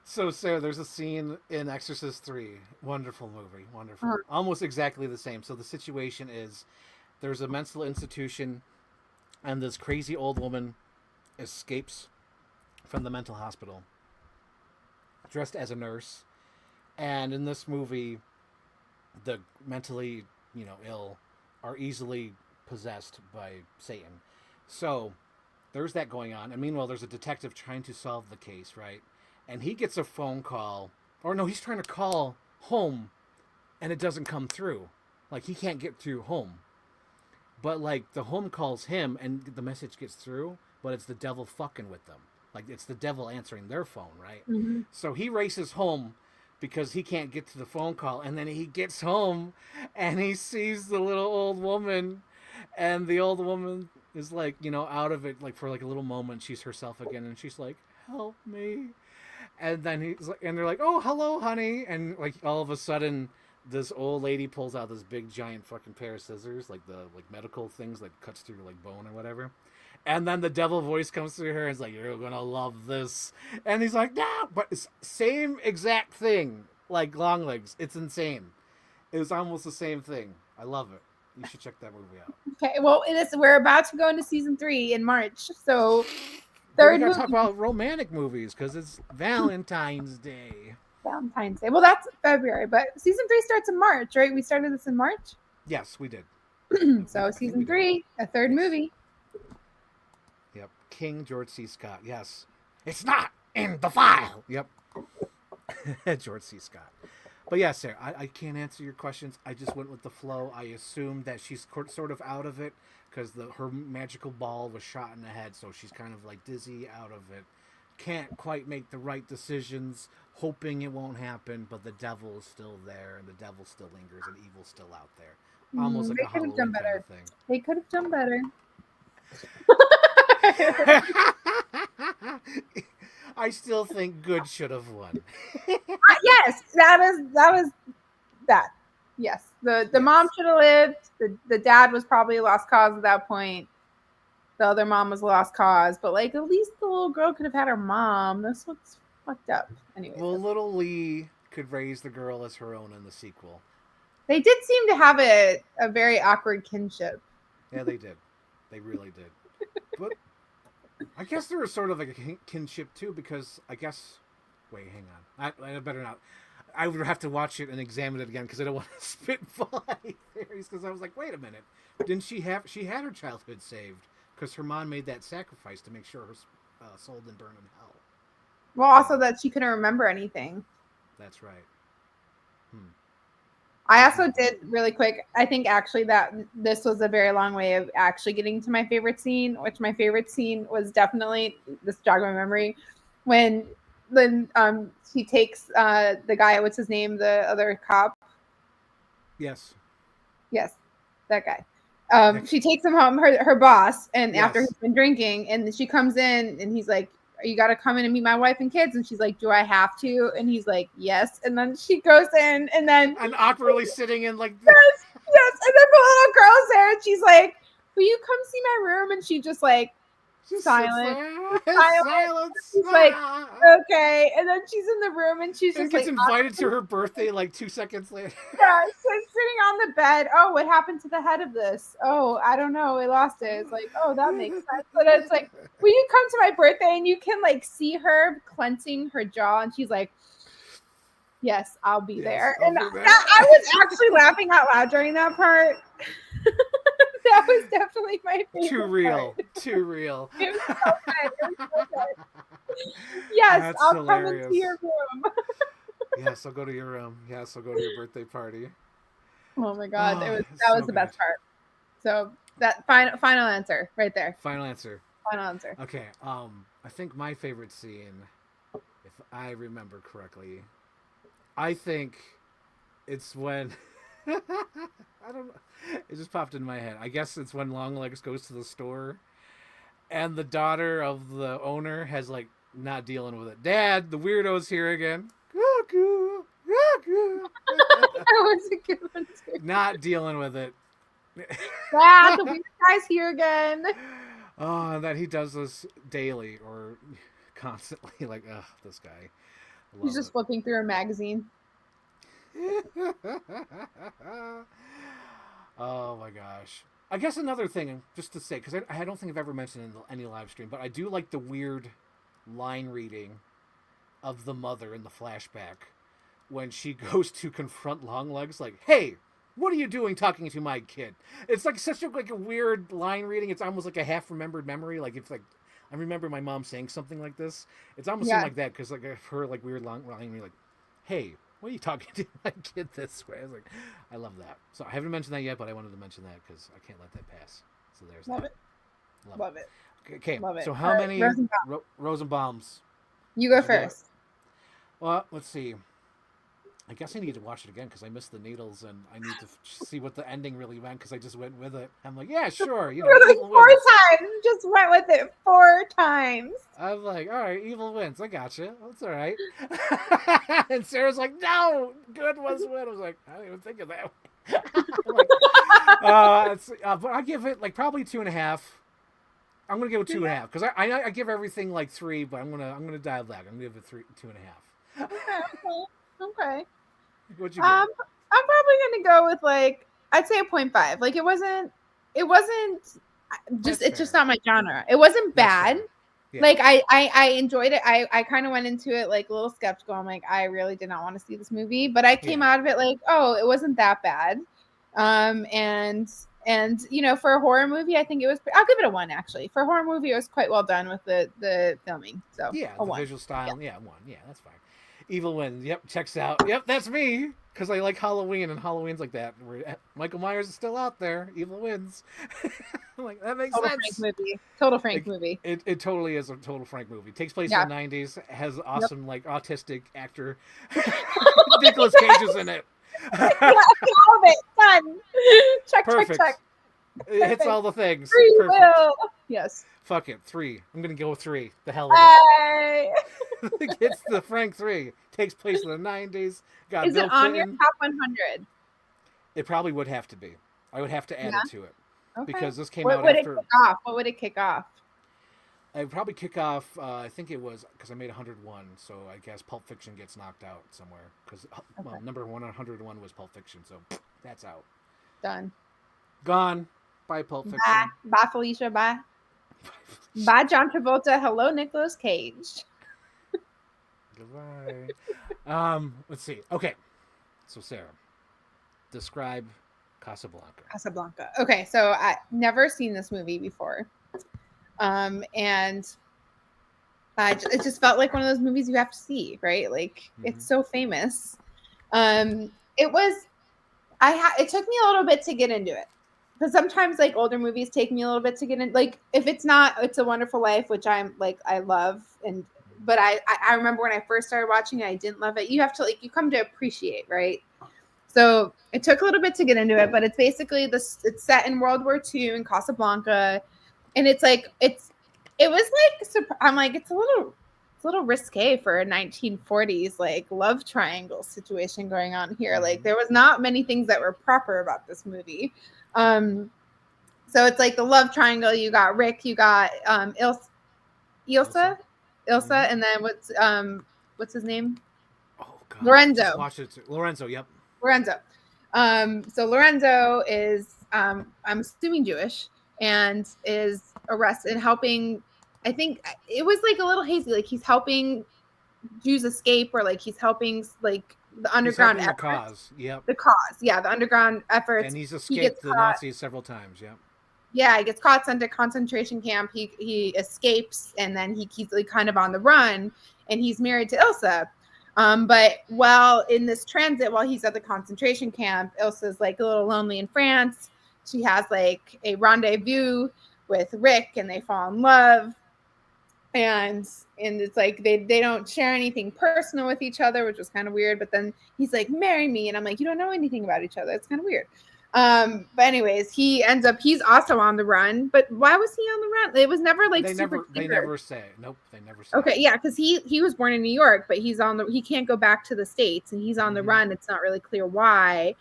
So, Sarah, there's a scene in Exorcist 3. Wonderful movie. Wonderful. Uh-huh. Almost exactly the same. So the situation is there's a mental institution, and this crazy old woman escapes from the mental hospital dressed as a nurse. And in this movie, the mentally, ill are easily possessed by Satan. So there's that going on. And meanwhile, there's a detective trying to solve the case, right? And he gets a phone call, or no, he's trying to call home, and it doesn't come through. Like, he can't get through home. But, like, the home calls him, and the message gets through, but it's the devil fucking with them. Like, it's the devil answering their phone, right? Mm-hmm. So he races home because he can't get to the phone call, and then he gets home, and he sees the little old woman, and the old woman is, like, out of it, like, for, like, a little moment. She's herself again, and she's like, help me. And then and they're like, "Oh, hello, honey!" And like all of a sudden, this old lady pulls out this big giant fucking pair of scissors, like the medical things, like cuts through like bone or whatever. And then the devil voice comes through her and is like, "You're gonna love this." And he's like, "No," but it's same exact thing, like Longlegs. It's insane. It was almost the same thing. I love it. You should check that movie out. Okay, well, we're about to go into season 3 in March, so But we gotta talk about romantic movies because it's Valentine's Day. Valentine's Day. Well, that's February, but season 3 starts in March, right? We started this in March. Yes, we did. So season 3, a third movie. Yep, King George C. Scott. Yes, it's not in the file. Yep, George C. Scott. But yeah, Sarah, I can't answer your questions. I just went with the flow. I assumed that she's sort of out of it because her magical ball was shot in the head, so she's kind of like dizzy, out of it. Can't quite make the right decisions, hoping it won't happen, but the devil is still there, and the devil still lingers, and evil's still out there. Almost like a Halloween kind of thing. They could have done better. I still think good should have won. Yes, that was that. Yes, the mom should have lived. The dad was probably a lost cause at that point. The other mom was a lost cause, but like at least the little girl could have had her mom. This one's fucked up. Anyway, well, little Lee could raise the girl as her own in the sequel. They did seem to have a very awkward kinship. Yeah, they did. They really did. But I guess there was sort of like a kinship too, because I guess. Wait, hang on. I better not. I would have to watch it and examine it again because I don't want to spitball any theories. Because I was like, wait a minute, didn't she had her childhood saved because her mom made that sacrifice to make sure her soul didn't burn in hell. Well, also that she couldn't remember anything. That's right. I also did really quick. I think actually that this was a very long way of actually getting to my favorite scene, which my favorite scene was definitely, this jogged my memory, when he takes the guy, what's his name, the other cop. Yes, that guy. She takes him home, her boss, and yes. After he's been drinking, and she comes in, and he's like, you got to come in and meet my wife and kids. And she's like, do I have to? And he's like, yes. And then she goes in, and awkwardly sitting in like yes. And then the little girl's there, and she's like, will you come see my room? And she just like silent. She's like, okay. And then she's in the room, and she's just gets invited to her birthday like 2 seconds later. Yeah, she's sitting on the bed. Oh, what happened to the head of this? Oh, I don't know. We lost it. It's like, oh, that makes sense. But it's like, will you come to my birthday? And you can like see her clenching her jaw, and she's like, yes, I'll be there. And I was actually laughing out loud during that part. That was definitely my favorite. Too real. It was so good. Yes, that's I'll hilarious. come into your room. Yes, I'll go to your room. Yes, I'll go to your birthday party. Oh my god, that was the best part. So that final answer right there. Final answer. Okay. I think my favorite scene, if I remember correctly, I think it's when I don't know. It just popped in my head. I guess it's when Longlegs goes to the store and the daughter of the owner has like not dealing with it. Dad, the weirdo's here again. Cuckoo, cuckoo. That was a good one too. Not dealing with it. Dad, the weird guy's here again. Oh, and that he does this daily or constantly. Like, ugh, this guy. He's just flipping through a magazine. Oh my gosh. I guess another thing, just to say, because I don't think I've ever mentioned in any live stream, but I do like the weird line reading of the mother in the flashback when she goes to confront Longlegs, like, "Hey, what are you doing talking to my kid?" It's like such a like a weird line reading. It's almost like a half remembered memory. Like it's like I remember my mom saying something like this. It's almost like that because like I've heard like weird line reading, like, "Hey, what are you talking to my kid this way?" I was like, I love that. So I haven't mentioned that yet, but I wanted to mention that because I can't let that pass. So there's Love that. it. Love it. Okay. Love it. So how many Rosenbaums? You go first. Well, let's see. I guess I need to watch it again because I missed the needles and I need to see what the ending really meant because I just went with it. I'm like, yeah, sure. You know, like 4 times. Just went with it 4 times. I'm like, all right, evil wins. I got you. That's all right. And Sarah's like, no, good was win. I was like, I didn't even think of that. But I give it like probably 2.5. I'm gonna give it 2.5 because I give everything like 3, but I'm gonna dial back. I'm gonna give it 2.5. Okay. What'd you give? I'm probably gonna go with like I'd say a 0.5. Like it wasn't just it's just not my genre. It wasn't bad. Yeah. Like I enjoyed it. I kind of went into it like a little skeptical. I'm like, I really did not want to see this movie, but I came out of it like, oh, it wasn't that bad. And you know, for a horror movie, I think it was. I'll give it a 1 actually. For a horror movie, it was quite well done with the filming. So yeah, the visual style. Yeah, 1. Yeah, that's fine. Evil wins. Yep, checks out. Yep, that's me. Because I like Halloween, and Halloween's like that. Where Michael Myers is still out there. Evil wins. I'm like, that makes sense. Total Frank movie. It totally is a total Frank movie. It takes place in the 90s. Has awesome, like, autistic actor. Nicolas Cage is in it. All of it. Done. Check. It hits all the things. Perfect. Will. Yes. Fuck it. 3. I'm going to go with 3. The hell of it. It's the Frank 3. Takes place in the 90s. Is Bill it on Clinton. Your top 100? It probably would have to be. I would have to add it to it. Okay. Because this came out after. What would it kick off? I would probably kick off, I think it was, because I made 101, so I guess Pulp Fiction gets knocked out somewhere. Because number 101 was Pulp Fiction, so that's out. Done. Gone. Bye, Pulp Fiction. Bye, Felicia. Bye. Bye, John Travolta. Hello, Nicolas Cage. Goodbye. Let's see. Okay. So, Sarah, describe Casablanca. Casablanca. Okay, so I never seen this movie before. And it just felt like one of those movies you have to see, right? Like it's so famous. It took me a little bit to get into it. Because sometimes like older movies take me a little bit to get in. Like if it's not It's a Wonderful Life, which I love, but I remember when I first started watching it, I didn't love it. You have to you come to appreciate, right? So it took a little bit to get into it, but it's basically it's set in World War II in Casablanca, and it's a little risque for a 1940s like love triangle situation going on here. Like there was not many things that were proper about this movie. So it's like the love triangle. You got Rick, you got Ilsa, and then what's his name? Oh God, Lorenzo. Lorenzo, yep. Lorenzo. So Lorenzo is I'm assuming Jewish and is arrested helping. I think it was like a little hazy, like he's helping Jews escape, or like he's helping like the underground efforts. The cause, yep. The cause, yeah, the underground efforts. And he's escaped the Nazis several times, yep. Yeah, he gets caught, sent to concentration camp. He escapes, and then he's like kind of on the run, and he's married to Ilsa. But while in this transit, while he's at the concentration camp, Ilsa's like a little lonely in France. She has like a rendezvous with Rick, and they fall in love. and it's like they don't share anything personal with each other, which was kind of weird. But then he's like, marry me, and I'm like, you don't know anything about each other. It's kind of weird. But anyways, he's also on the run. But why was he on the run? It was never like they never say. Nope, they never say. Okay, yeah, because he was born in New York, but he can't go back to the States, and he's on the run. It's not really clear why.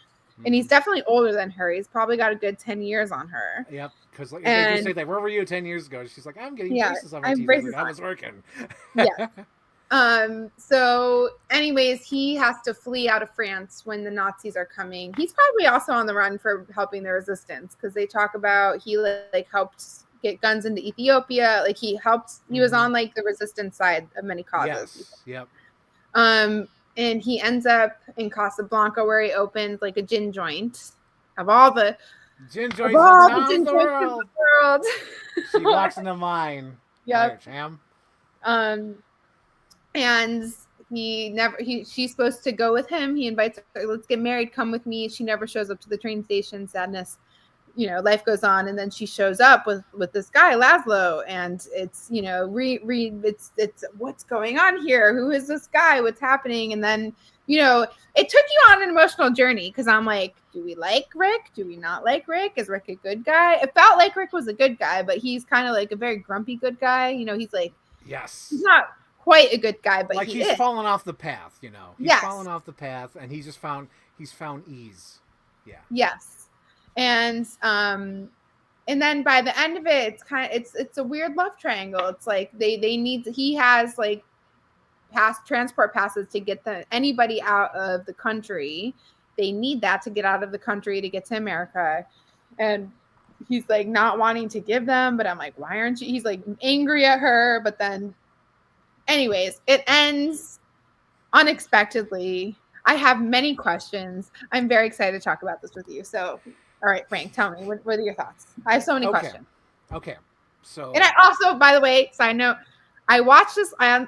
And he's definitely older than her. He's probably got a good 10 years on her. Yep, because like, they do say that. Where were you 10 years ago? She's like, I'm getting braces on my teeth. I was working. Yeah. So anyways, he has to flee out of France when the Nazis are coming. He's probably also on the run for helping the resistance, because they talk about he like helped get guns into Ethiopia. Like he was on like the resistance side of many causes. Yes. Yep. And he ends up in Casablanca, where he opens like a gin joint. Of all the gin joints in the world. She walks into mine. Yep. Sam. And she's supposed to go with him. He invites her, let's get married, come with me. She never shows up to the train station. Sadness, life goes on. And then she shows up with this guy, Laszlo. And it's, it's what's going on here? Who is this guy? What's happening? And then, it took you on an emotional journey, because I'm like, do we like Rick? Do we not like Rick? Is Rick a good guy? It felt like Rick was a good guy, but he's kind of like a very grumpy good guy. He's like, yes, he's not quite a good guy, but like he's fallen off the path. He's fallen off the path, and he's found ease. Yeah. Yes, and then by the end of it, it's a weird love triangle. It's like he has like transport passes to get anybody out of the country. They need that to get out of the country to get to America, and he's like not wanting to give them. But I'm like, why aren't you? He's like angry at her, but then. Anyways, it ends unexpectedly. I have many questions. I'm very excited to talk about this with you. So, all right, Frank, tell me, what are your thoughts? I have so many questions. Okay. So, and I also, by the way, side note, I watched this I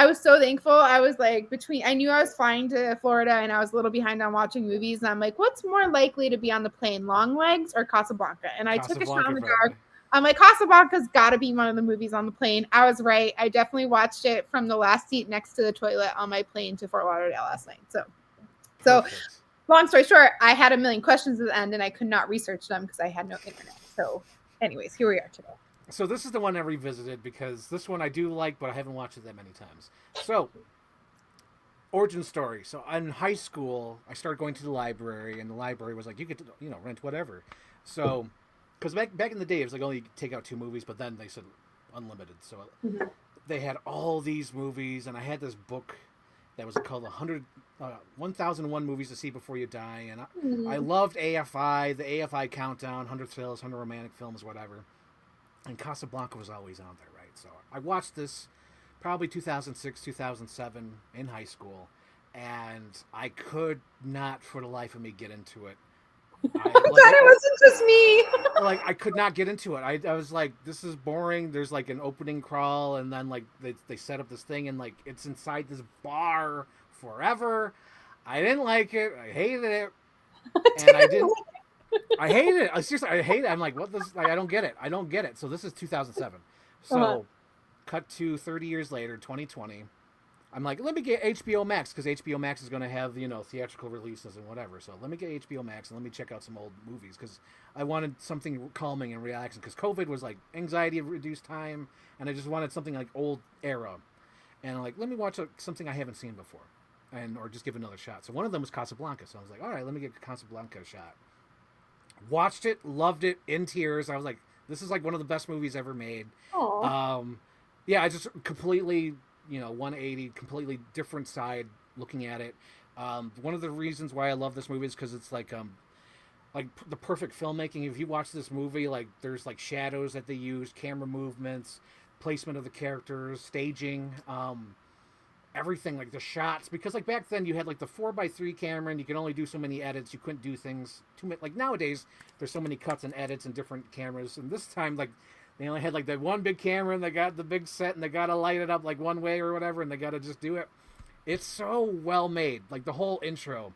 was so thankful. I was like I knew I was flying to Florida, and I was a little behind on watching movies. And I'm like, what's more likely to be on the plane, Longlegs or Casablanca? And I took a shot in the dark. I'm like, Casablanca's got to be one of the movies on the plane. I was right. I definitely watched it from the last seat next to the toilet on my plane to Fort Lauderdale last night. So long story short, I had a million questions at the end, and I could not research them because I had no internet. So anyways, here we are today. So this is the one I revisited, because this one I do like, but I haven't watched it that many times. So, origin story. So in high school, I started going to the library, and the library was like, you get to rent whatever. So... Because back in the day, it was like only take out 2 movies, but then they said unlimited. So they had all these movies, and I had this book that was called 1001 Movies to See Before You Die. And I loved AFI, the AFI countdown, 100 films, 100 romantic films, whatever. And Casablanca was always on there, right? So I watched this probably 2006, 2007 in high school, and I could not for the life of me get into it. I thought it wasn't just me. Like, I could not get into it. I was like, this is boring. There's like an opening crawl, and then like they set up this thing, and like it's inside this bar forever. I didn't like it. I hated it. And I didn't. I hated it. Seriously, I hate it. I'm like, what this? Like, I don't get it. I don't get it. So this is 2007. So cut to 30 years later, 2020. I'm like, let me get HBO Max, because HBO Max is going to have, theatrical releases and whatever. So let me get HBO Max and let me check out some old movies, because I wanted something calming and relaxing, because COVID was like anxiety-reduced time, and I just wanted something like old era. And I'm like, let me watch something I haven't seen before, or just give another shot. So one of them was Casablanca. So I was like, all right, let me get Casablanca a shot. Watched it, loved it, in tears. I was like, this is like one of the best movies ever made. Yeah, I just completely... 180, completely different side looking at it. One of the reasons why I love this movie is because it's like the perfect filmmaking. If you watch this movie, like there's like shadows that they use, camera movements, placement of the characters, staging, everything, like the shots. Because like back then you had like the 4x3 camera, and you could only do so many edits. You couldn't do things too much. Like nowadays, there's so many cuts and edits and different cameras. And this time, like, they only had like that one big camera, and they got the big set, and they got to light it up like one way or whatever, and they got to just do it. It's so well made. Like the whole intro,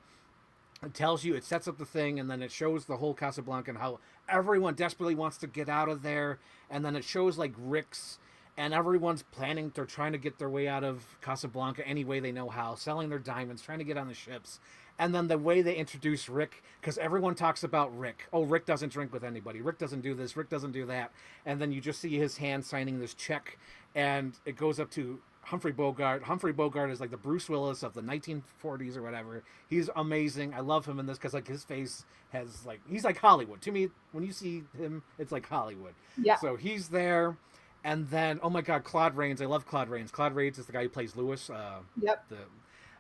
it tells you, it sets up the thing, and then it shows the whole Casablanca and how everyone desperately wants to get out of there. And then it shows like Rick's and everyone's planning. They're trying to get their way out of Casablanca any way they know how, selling their diamonds, trying to get on the ships. And then the way they introduce Rick, because everyone talks about Rick. Oh, Rick doesn't drink with anybody. Rick doesn't do this. Rick doesn't do that. And then you just see his hand signing this check, and it goes up to Humphrey Bogart. Humphrey Bogart is like the Bruce Willis of the 1940s or whatever. He's amazing. I love him in this because like his face has like, he's like Hollywood. To me, when you see him, it's like Hollywood. Yeah. So he's there. And then, oh my God, Claude Rains. I love Claude Rains. Claude Rains is the guy who plays Lewis. Yep.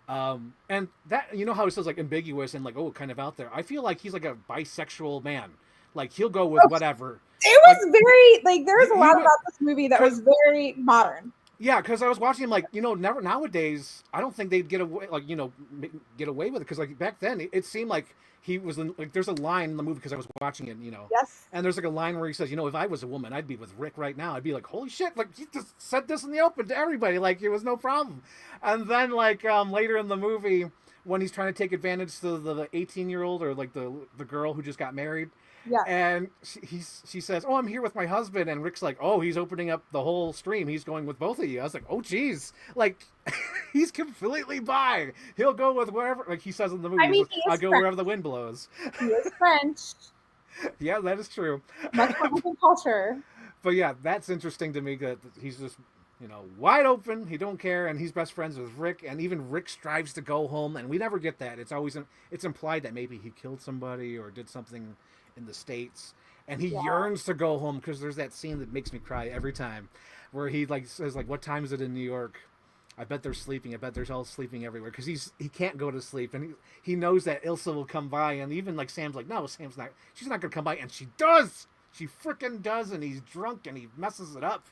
And that, you know how it says like ambiguous and like, oh, kind of out there. I feel like he's like a bisexual man. Like he'll go with whatever. It was like, very like there was a lot about this movie that was very modern. Yeah, because I was watching him, like, you know, never nowadays, I don't think they'd get away, like, you know, get away with it. Because, like, back then, it seemed like he was, like, there's a line in the movie, because I was watching it, you know. Yes. And there's, like, a line where he says, you know, if I was a woman, I'd be with Rick right now. I'd be like, holy shit, like, he just said this in the open to everybody. Like, it was no problem. And then, like, later in the movie, when he's trying to take advantage of the 18-year-old or, like, the girl who just got married. Yeah. And she says, oh, I'm here with my husband. And Rick's like, oh, he's opening up the whole stream. He's going with both of you. I was like, oh, geez. Like, he's completely bi. He'll go with wherever, like he says in the movie. I mean, I'll go wherever the wind blows. He is French. Yeah, that is true. Much more culture. But yeah, that's interesting to me that he's just, you know, wide open. He don't care. And he's best friends with Rick. And even Rick strives to go home. And we never get that. It's always, it's implied that maybe he killed somebody or did something in the States, and he yearns to go home, because there's that scene that makes me cry every time where he like says like, what time is it in New York? I bet they're sleeping. I bet there's all sleeping everywhere, because he can't go to sleep, and he knows that Ilsa will come by, and even like Sam's like, no, Sam's not, she's not gonna come by, and she does. She freaking does, and he's drunk and he messes it up.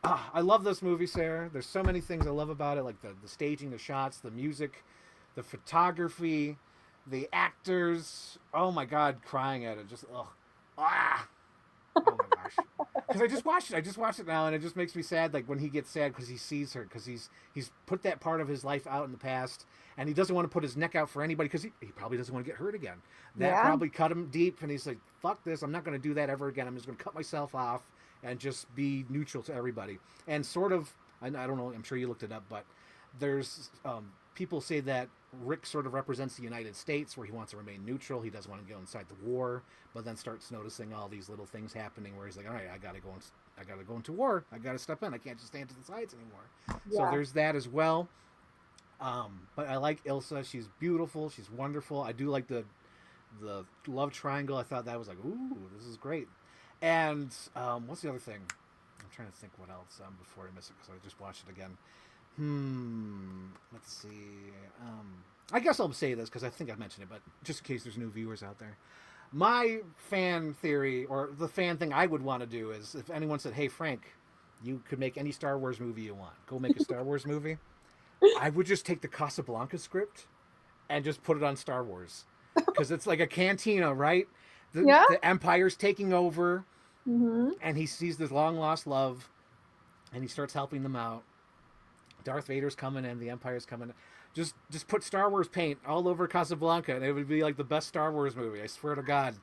I love this movie, Sarah. There's so many things I love about it, like the staging, the shots, the music, the photography, the actors. Oh my God, crying at it. Just, oh my gosh. Because I just watched it now, and it just makes me sad. Like when he gets sad because he sees her, because he's put that part of his life out in the past, and he doesn't want to put his neck out for anybody, because he probably doesn't want to get hurt again. That probably cut him deep, and he's like, fuck this. I'm not going to do that ever again. I'm just going to cut myself off and just be neutral to everybody. And sort of, I don't know, I'm sure you looked it up, but there's people say that Rick sort of represents the United States, where he wants to remain neutral. He doesn't want to go inside the war, but then starts noticing all these little things happening where he's like, all right, I got to go into war. I got to step in. I can't just stand to the sides anymore. Yeah. So there's that as well. But I like Ilsa. She's beautiful. She's wonderful. I do like the love triangle. I thought that was like, ooh, this is great. And what's the other thing? I'm trying to think what else before I miss it, because I just watched it again. Let's see. I guess I'll say this because I think I mentioned it, but just in case there's new viewers out there. My fan theory, or the fan thing I would want to do, is if anyone said, hey, Frank, you could make any Star Wars movie you want. Go make a Star Wars movie. I would just take the Casablanca script and just put it on Star Wars. Because it's like a cantina, right? The Empire's taking over, and he sees this long-lost love, and he starts helping them out. Darth Vader's coming in, the Empire's coming. Just put Star Wars paint all over Casablanca, and it would be like the best Star Wars movie. I swear to God.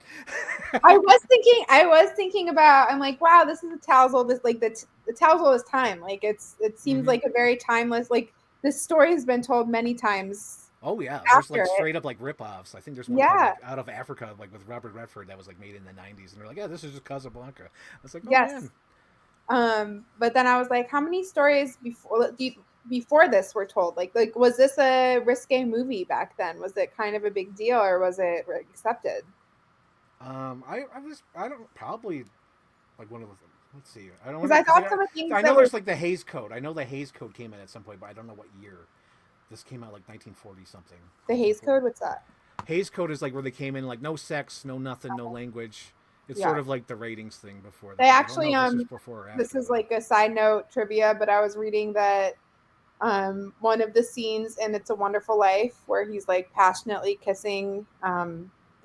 I was thinking about. I'm like, wow, this is a Towsel. This like the Towsel is time. Like it seems like a very timeless. Like this story has been told many times. Oh yeah, there's like straight up like rip-offs. I think there's one like, out of Africa, like with Robert Redford, that was like made in the 90s, and they're like, yeah, this is just Casablanca. I was like, oh man. But then I was like, how many stories before this were told? Like was this a risque movie back then? Was it kind of a big deal, or was it accepted? I don't probably like one of the. Let's see. I don't. Because I thought some of the things. I know there's like the Hays Code. I know the Hays Code came in at some point, but I don't know what year. This came out like 1940 something. The Hays Code? What's that? Hays Code is like where they came in like no sex, no nothing, no language. It's sort of like the ratings thing before that. They actually this is like a side note trivia, but I was reading that one of the scenes in It's a Wonderful Life where he's like passionately kissing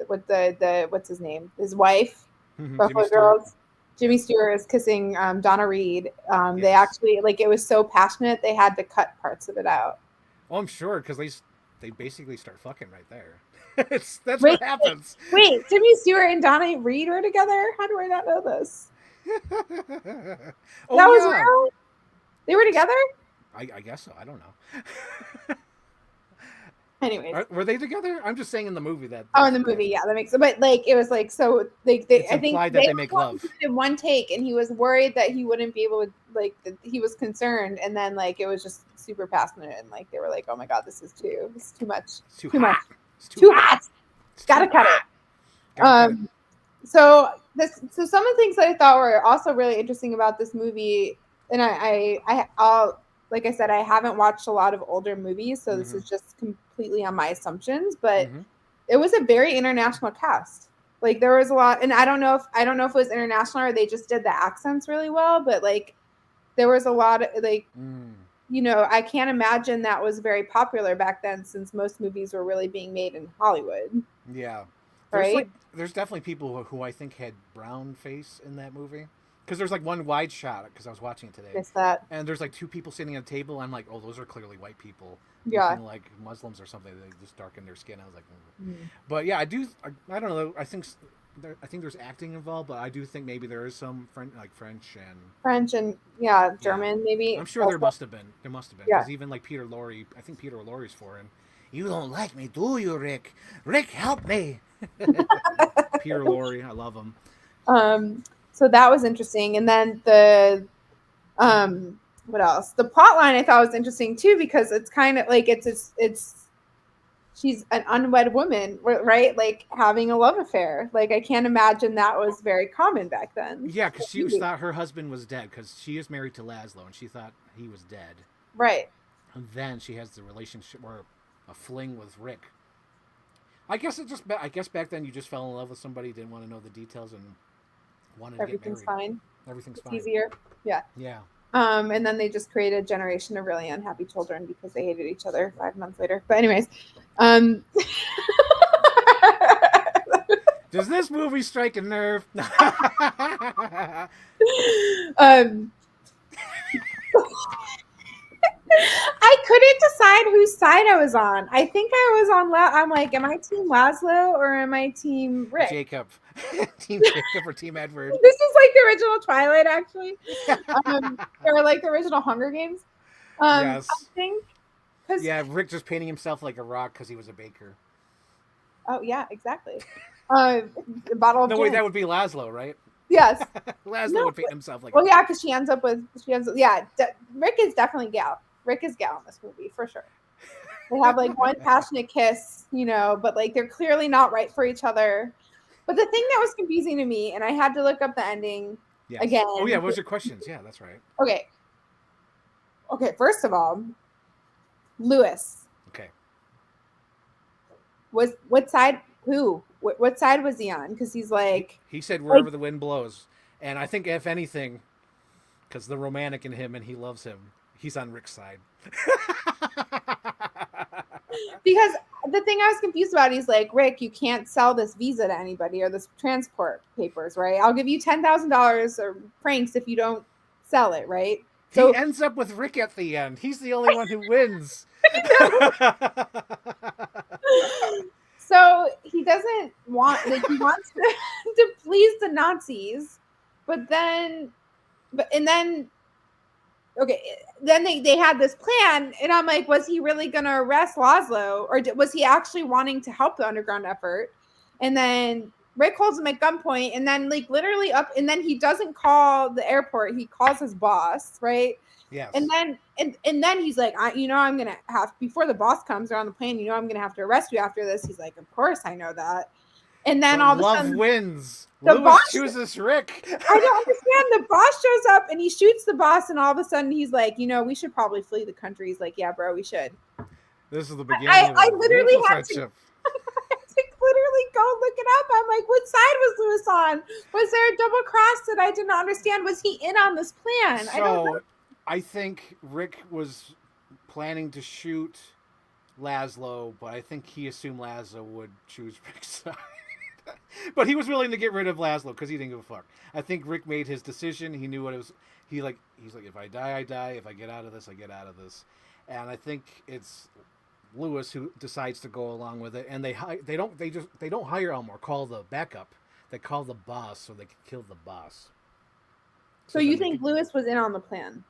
with the what's his name? His wife. Buffalo Girls. Jimmy Stewart is kissing Donna Reed. They actually like it was so passionate they had to cut parts of it out. Oh, I'm sure, because they basically start fucking right there. That's what happens. Wait, Jimmy Stewart and Donna Reed were together? How do I not know this? That was real? They were together? I guess so. I don't know. Anyways. Were they together? I'm just saying in the movie that. Oh, in the movie, yeah, that makes sense. But like, it was like so. It's I think implied that they make love in one take, and he was worried that he wouldn't be able to. Like, he was concerned, and then like it was just super passionate, and like they were like, "Oh my god, this is too much, It's too much, hot. It's too hot. Gotta cut it." So some of the things that I thought were also really interesting about this movie, and I'll like I said, I haven't watched a lot of older movies, so this is just completely on my assumptions, but it was a very international cast. Like there was a lot, and I don't know if it was international or they just did the accents really well, but like there was a lot of like I can't imagine that was very popular back then since most movies were really being made in Hollywood. Yeah. Right? There's definitely people who I think had brown face in that movie. Because there's like one wide shot, because I was watching it today. Missed that. And there's like two people sitting at a table. I'm like, oh, those are clearly white people. Yeah. Looking like Muslims or something. They just darken their skin. I was like, But yeah, I don't know. I think there's acting involved, but I do think maybe there is some French and German maybe. I'm sure there must have been. Because even like Peter Lorre, I think Peter Lorre's foreign. You don't like me, do you, Rick? Rick, help me. Peter Lorre, I love him. So that was interesting. And then the what else? The plot line I thought was interesting too, because it's kind of like it's she's an unwed woman, right? Like having a love affair. Like I can't imagine that was very common back then. Yeah, because she thought her husband was dead, because she is married to Laszlo, and she thought he was dead. Right. And then she has the relationship or a fling with Rick. I guess back then you just fell in love with somebody, didn't want to know the details, and wanted to get married. Everything's fine. It's easier. Yeah. Yeah. And then they just created a generation of really unhappy children because they hated each other 5 months later. But anyways, does this movie strike a nerve? I couldn't decide whose side I was on. I think I was on. I'm like, am I Team Laszlo or am I Team Rick? Jacob. Team Jacob or Team Edward? This is like the original Twilight, actually, or like the original Hunger Games. Yes. I think. Yeah, Rick just painting himself like a rock because he was a baker. Oh yeah, exactly. Bottle of no, gin. wait, that would be Laszlo, right? Yes. Laszlo would paint himself like. Well, yeah, because she ends up. Yeah, Rick is definitely Gal. Rick is Gal in this movie for sure. They have like one passionate kiss, but like they're clearly not right for each other. But the thing that was confusing to me, and I had to look up the ending again. Oh yeah, what was your questions? Yeah, that's right. Okay. First of all, Lewis. Okay. Was what side? Who? What side was he on? Because he's like. He said wherever the wind blows, and I think if anything, because the romantic in him and he loves him, he's on Rick's side. Because the thing I was confused about, he's like, Rick, you can't sell this visa to anybody or this transport papers, right? I'll give you $10,000 or francs if you don't sell it, right? So he ends up with Rick at the end. He's the only one who wins. So he doesn't want, he wants to please the Nazis, then they had this plan, and I'm like, was he really going to arrest Laszlo, or was he actually wanting to help the underground effort? And then Rick holds him at gunpoint, and then like literally and then he doesn't call the airport, he calls his boss, right? Yes. And then he's like, I'm gonna have, before the boss comes around the plane, I'm gonna have to arrest you after this. He's like, of course I know that. And then all of a sudden, love wins. Lewis chooses Rick. I don't understand. The boss shows up and he shoots the boss, and all of a sudden he's like, we should probably flee the country. He's like, yeah, bro, we should. This is the beginning of I literally had friendship. to literally go look it up. I'm like, what side was Lewis on? Was there a double cross that I did not understand? Was he in on this plan? I don't know. I think Rick was planning to shoot Laszlo, but I think he assumed Laszlo would choose Rick's side. But he was willing to get rid of Laszlo because he didn't give a fuck. I think Rick made his decision. He knew what it was. He's like, if I die, I die. If I get out of this, I get out of this. And I think it's Lewis who decides to go along with it. And they don't hire Elmore, call the backup. They call the boss so they can kill the boss. So you think Lewis was in on the plan?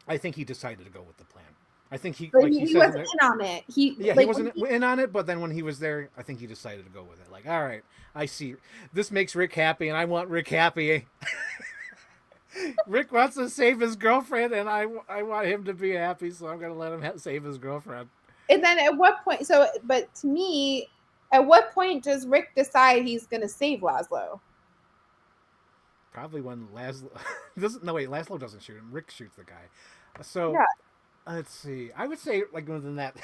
I think he decided to go with the plan. I think he, But like he wasn't in on it. He wasn't in on it, but then when he was there, I think he decided to go with it. Like, all right, I see. This makes Rick happy, and I want Rick happy. Rick wants to save his girlfriend, and I want him to be happy, so I'm going to let him save his girlfriend. And then at what point, but to me, at what point does Rick decide he's going to save Laszlo? Probably when Laszlo... Laszlo doesn't shoot him. Rick shoots the guy. So... Yeah. Let's see. I would say like within that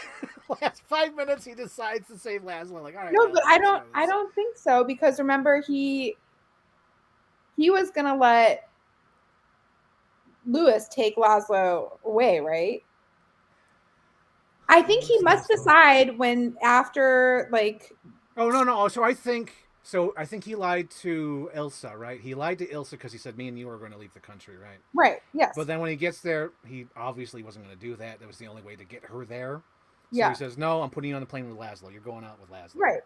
last 5 minutes, he decides to save Laszlo. Like, all right. No, but I don't think so, because remember he was gonna let Lewis take Laszlo away, right? I think he must decide when after like. Oh no! So I think he lied to Ilsa, right? He lied to Ilsa because he said, me and you are going to leave the country, right? Right, yes. But then when he gets there, he obviously wasn't going to do that. That was the only way to get her there. So yeah. He says, no, I'm putting you on the plane with Laszlo. You're going out with Laszlo. Right.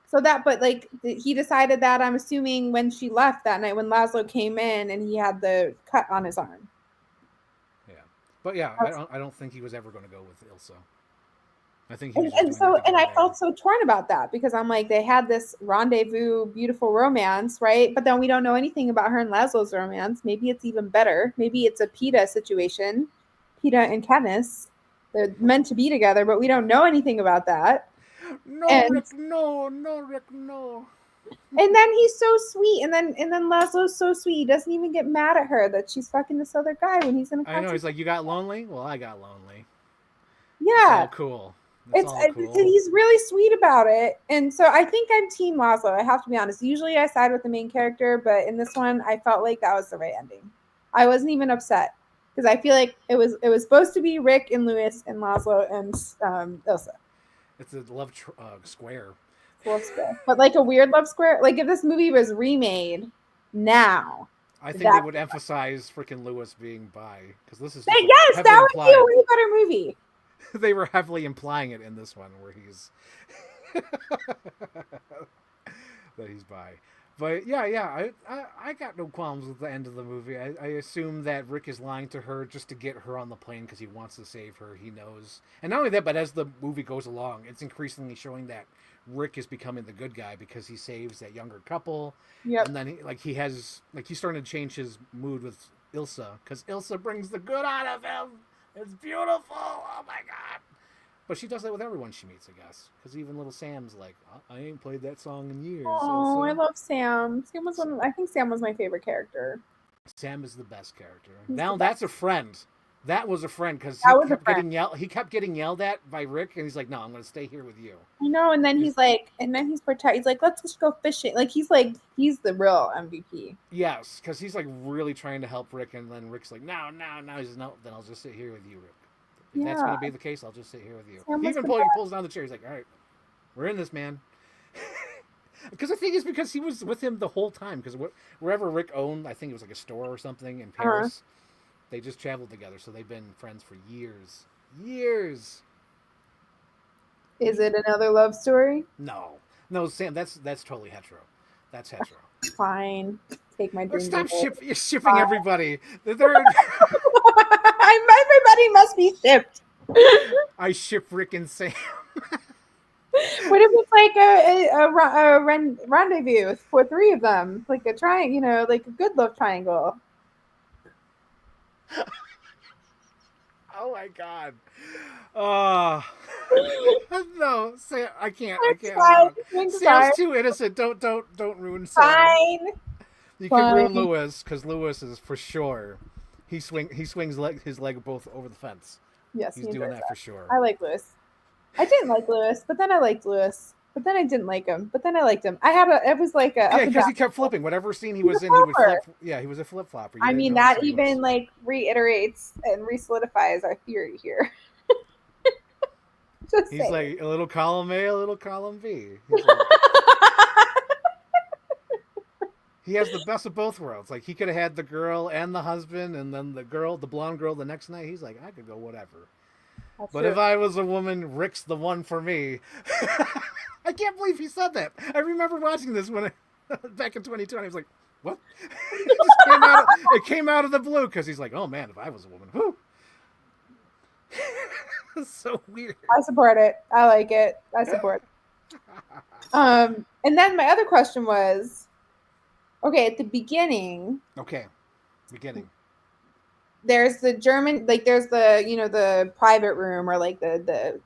So but like, he decided that, I'm assuming, when she left that night, when Laszlo came in and he had the cut on his arm. Yeah. But yeah, I don't think he was ever going to go with Ilsa. I think I felt so torn about that, because I'm like, they had this rendezvous, beautiful romance, right? But then we don't know anything about her and Laszlo's romance. Maybe it's even better. Maybe it's a PETA situation. PETA and Katniss, they're meant to be together, but we don't know anything about that. Rick, no, Rick, no. And then he's so sweet, and then Laszlo's so sweet. He doesn't even get mad at her that she's fucking this other guy when he's in a concert. I know, he's like, you got lonely? Well, I got lonely. Yeah. It's all cool. He's really sweet about it, and so I think I'm Team Laszlo. I have to be honest. Usually I side with the main character, but in this one, I felt like that was the right ending. I wasn't even upset, because I feel like it was supposed to be Rick and Lewis and Laszlo and Ilsa. It's a love square. Love square, but like a weird love square. Like if this movie was remade now, I think they would emphasize freaking Lewis being bi, because this is that would be a way better movie. They were heavily implying it in this one, where he's that he's bi. But yeah, I got no qualms with the end of the movie. I assume that Rick is lying to her just to get her on the plane because he wants to save her. He knows, and not only that, but as the movie goes along, it's increasingly showing that Rick is becoming the good guy because he saves that younger couple. Yep. And then he's starting to change his mood with Ilsa, because Ilsa brings the good out of him. It's beautiful. Oh my god! But she does that with everyone she meets, I guess. Because even little Sam's like, I ain't played that song in years. Oh, I love Sam. I think Sam was my favorite character. Sam is the best character. Now that's a friend. That was a friend, because he kept getting yelled at by Rick, and he's like, no, I'm going to stay here with you. I know, and then he's protect. He's like, let's just go fishing. Like he's the real MVP. Yes, because he's like really trying to help Rick, and then Rick's like, no. He says, no, then I'll just sit here with you, Rick. If that's going to be the case, I'll just sit here with you. He even pulls down the chair. He's like, all right, we're in this, man. Because I think it's because he was with him the whole time. Because wherever Rick owned, I think it was like a store or something in Paris. They just traveled together, so they've been friends for years. Years. Is it another love story? No, Sam. That's totally hetero. That's hetero. Fine. Take my dream. Stop shipping everybody. Everybody must be shipped. I ship Rick and Sam. What if it's like a rendezvous for three of them, like a triangle, like a good love triangle? Oh my god. No, Sam, I can't. Sam's too innocent. Don't ruin Sam. Fine. You can ruin Lewis, because Lewis is for sure. He swings his leg both over the fence. Yes, he's doing that for sure. I like Lewis. I didn't like Lewis, but then I liked Lewis. But then I didn't like him. But then I liked him. It was like a because he kept flipping. Whatever scene he was in, he would flip. Yeah, he was a flip flopper. I mean, that even like reiterates and resolidifies our theory here. He's like a little column A, a little column B. He has the best of both worlds. Like, he could have had the girl and the husband, and then the blonde girl the next night. He's like, I could go whatever. But if I was a woman, Rick's the one for me. I can't believe he said that. I remember watching this back in 2020. I was like, what? It came out of the blue, because he's like, oh man, if I was a woman, whoo. So weird. I support it. I like it. I support it. And then my other question was, okay, at the beginning. Okay, beginning. There's the German, like there's the the private room or like the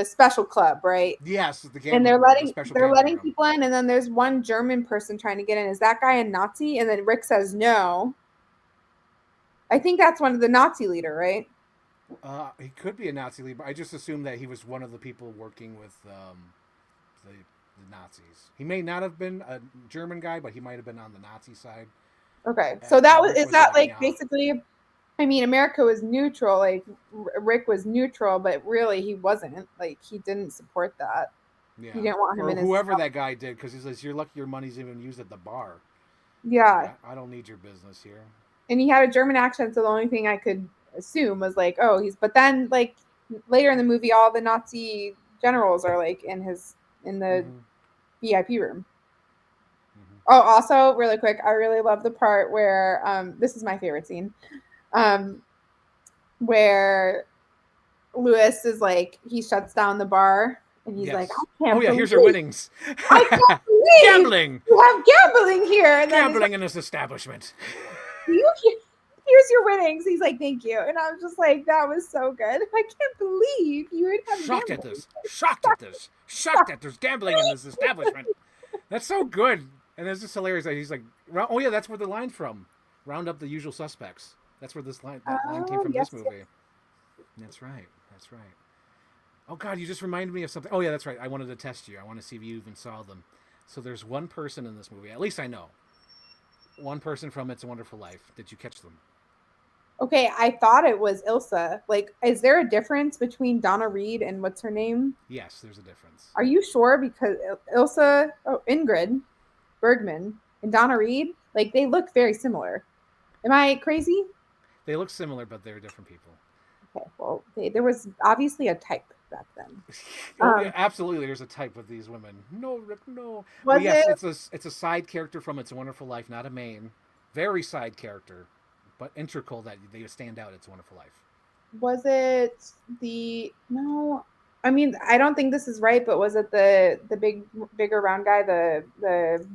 special club, right? Yes, the And gambling room, the special they're gambling letting room. people in, and then there's one German person trying to get in. Is that guy a Nazi? And then Rick says no. I think that's one of the Nazi leader, right? He could be a Nazi leader. I just assumed that he was one of the people working with the Nazis. He may not have been a German guy, but he might have been on the Nazi side. Okay, so that was, Rick is was that like, like basically? I mean, America was neutral. Like Rick was neutral, but really he wasn't. Like he didn't support that. Yeah. He didn't want him or in his whoever stuff. that guy did, because he says, "You're lucky your money's even used at the bar." Yeah, I don't need your business here. and he had a German accent, so the only thing I could assume was like, oh, he's. But then, like later in the movie, all the Nazi generals are like in the VIP room. Oh, also, really quick, I really love the part where this is my favorite scene, where Lewis is like he shuts down the bar and he's like, I can't believe, here's your winnings. I can't believe Gambling. you have gambling here. And Gambling then in this establishment. Here's your winnings. He's like, thank you. And I was just like, that was so good. I can't believe you would have Shocked gambling. at this. Shocked at this. Shocked that there's gambling in this establishment. That's so good. And it's just hilarious that he's like, oh yeah, that's where the line's from. Round up the usual suspects. That's where that line came from, this movie. Yes. That's right. That's right. Oh God, you just reminded me of something. Oh yeah, that's right. I wanted to test you. I want to see if you even saw them. So there's one person in this movie, at least I know. One person from It's a Wonderful Life. Did you catch them? Okay, I thought it was Ilsa. Like, is there a difference between Donna Reed and what's her name? Yes, there's a difference. Are you sure? Because Ingrid Bergman and Donna Reed, like they look very similar. Am I crazy? They look similar, but they're different people. Okay, well, there was obviously a type back then. Yeah, absolutely, there's a type with these women. No, Rick, no. Was yes, it's a side character from It's a Wonderful Life, not a main. Very side character, but integral that they stand out. It's a Wonderful Life. Was it no? I mean, I don't think this is right, but was it the bigger round guy, the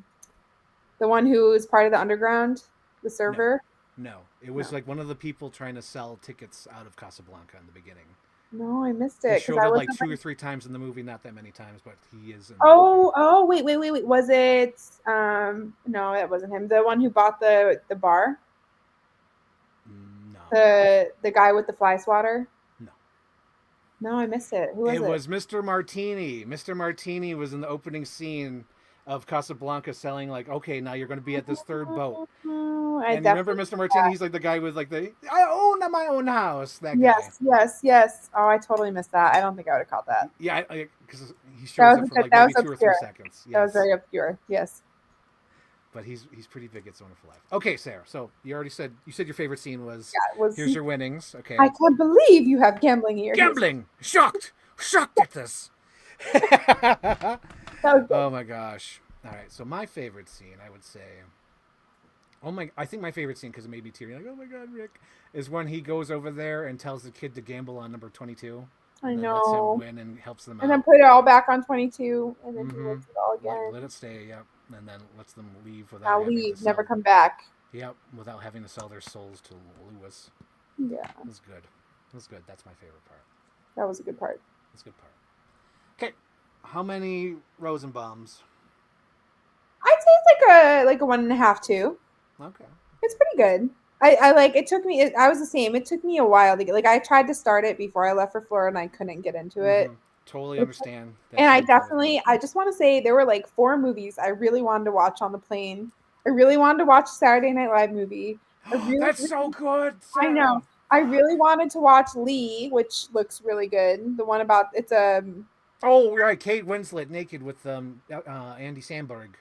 one who was part of the underground, the server? No, it was like one of the people trying to sell tickets out of Casablanca in the beginning. No, I missed it. He showed it like 2 or 3 times in the movie, not that many times, but he is in the movie. Wait. Was it no, that wasn't him. The one who bought the bar? No. The guy with the fly swatter? No, I missed it. Who was it? It was Mr. Martini. Mr. Martini was in the opening scene of Casablanca selling like, okay, now you're going to be at this third boat. And you remember Mr. Martini? He's like the guy with like I own my own house. That guy. Yes. Oh, I totally missed that. I don't think I would have caught that. Yeah, because he shows up for like maybe 2 or 3 seconds. Yes. That was very obscure. Yes. But he's pretty big. It's a Wonderful Life. Okay, Sarah. So you said your favorite scene was here's your winnings. Okay. I can't believe you have gambling here. Gambling. Shocked at this. Oh my gosh. All right. So my favorite scene, I would say. I think my favorite scene, because it made me teary, like, oh my God, Rick, is when he goes over there and tells the kid to gamble on number 22. I know. Lets him win and helps them out. And then put it all back on 22, and then he lets it all again. Let it stay, yep. And then lets them leave without never come back. Yep, without having to sell their souls to Lewis. Yeah. It was good. That's my favorite part. That was a good part. That's a good part. Okay, how many Rosenbaums? I'd say it's like a 1.5, 2. Okay. It's pretty good. I like it. Took me. I was the same. It took me a while to get. Like I tried to start it before I left for Florida, and I couldn't get into it. Totally understand. And I just want to say there were like 4 movies I really wanted to watch on the plane. I really wanted to watch a Saturday Night Live movie. That's so good. Sarah. I know. I really wanted to watch Lee, which looks really good. The one about it's a. Oh right, Kate Winslet naked with Andy Samberg.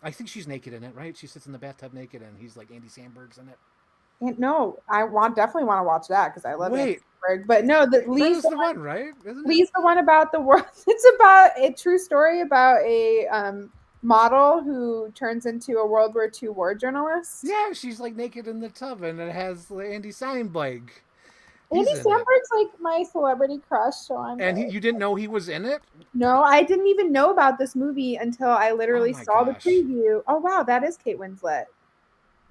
I think she's naked in it, right? She sits in the bathtub naked, and he's like Andy Samberg's in it. And no, I definitely want to watch that because I love Andy Samberg. But no, Lee's the one, right? Isn't Lee's the one about the world. It's about a true story about a model who turns into a World War II war journalist. Yeah, she's like naked in the tub, and it has Andy Samberg. Andy He's in it. Samberg's like my celebrity crush, so I'm And very... you didn't know he was in it? No, I didn't even know about this movie until I Oh literally my saw the gosh. preview. Oh wow, that is Kate Winslet.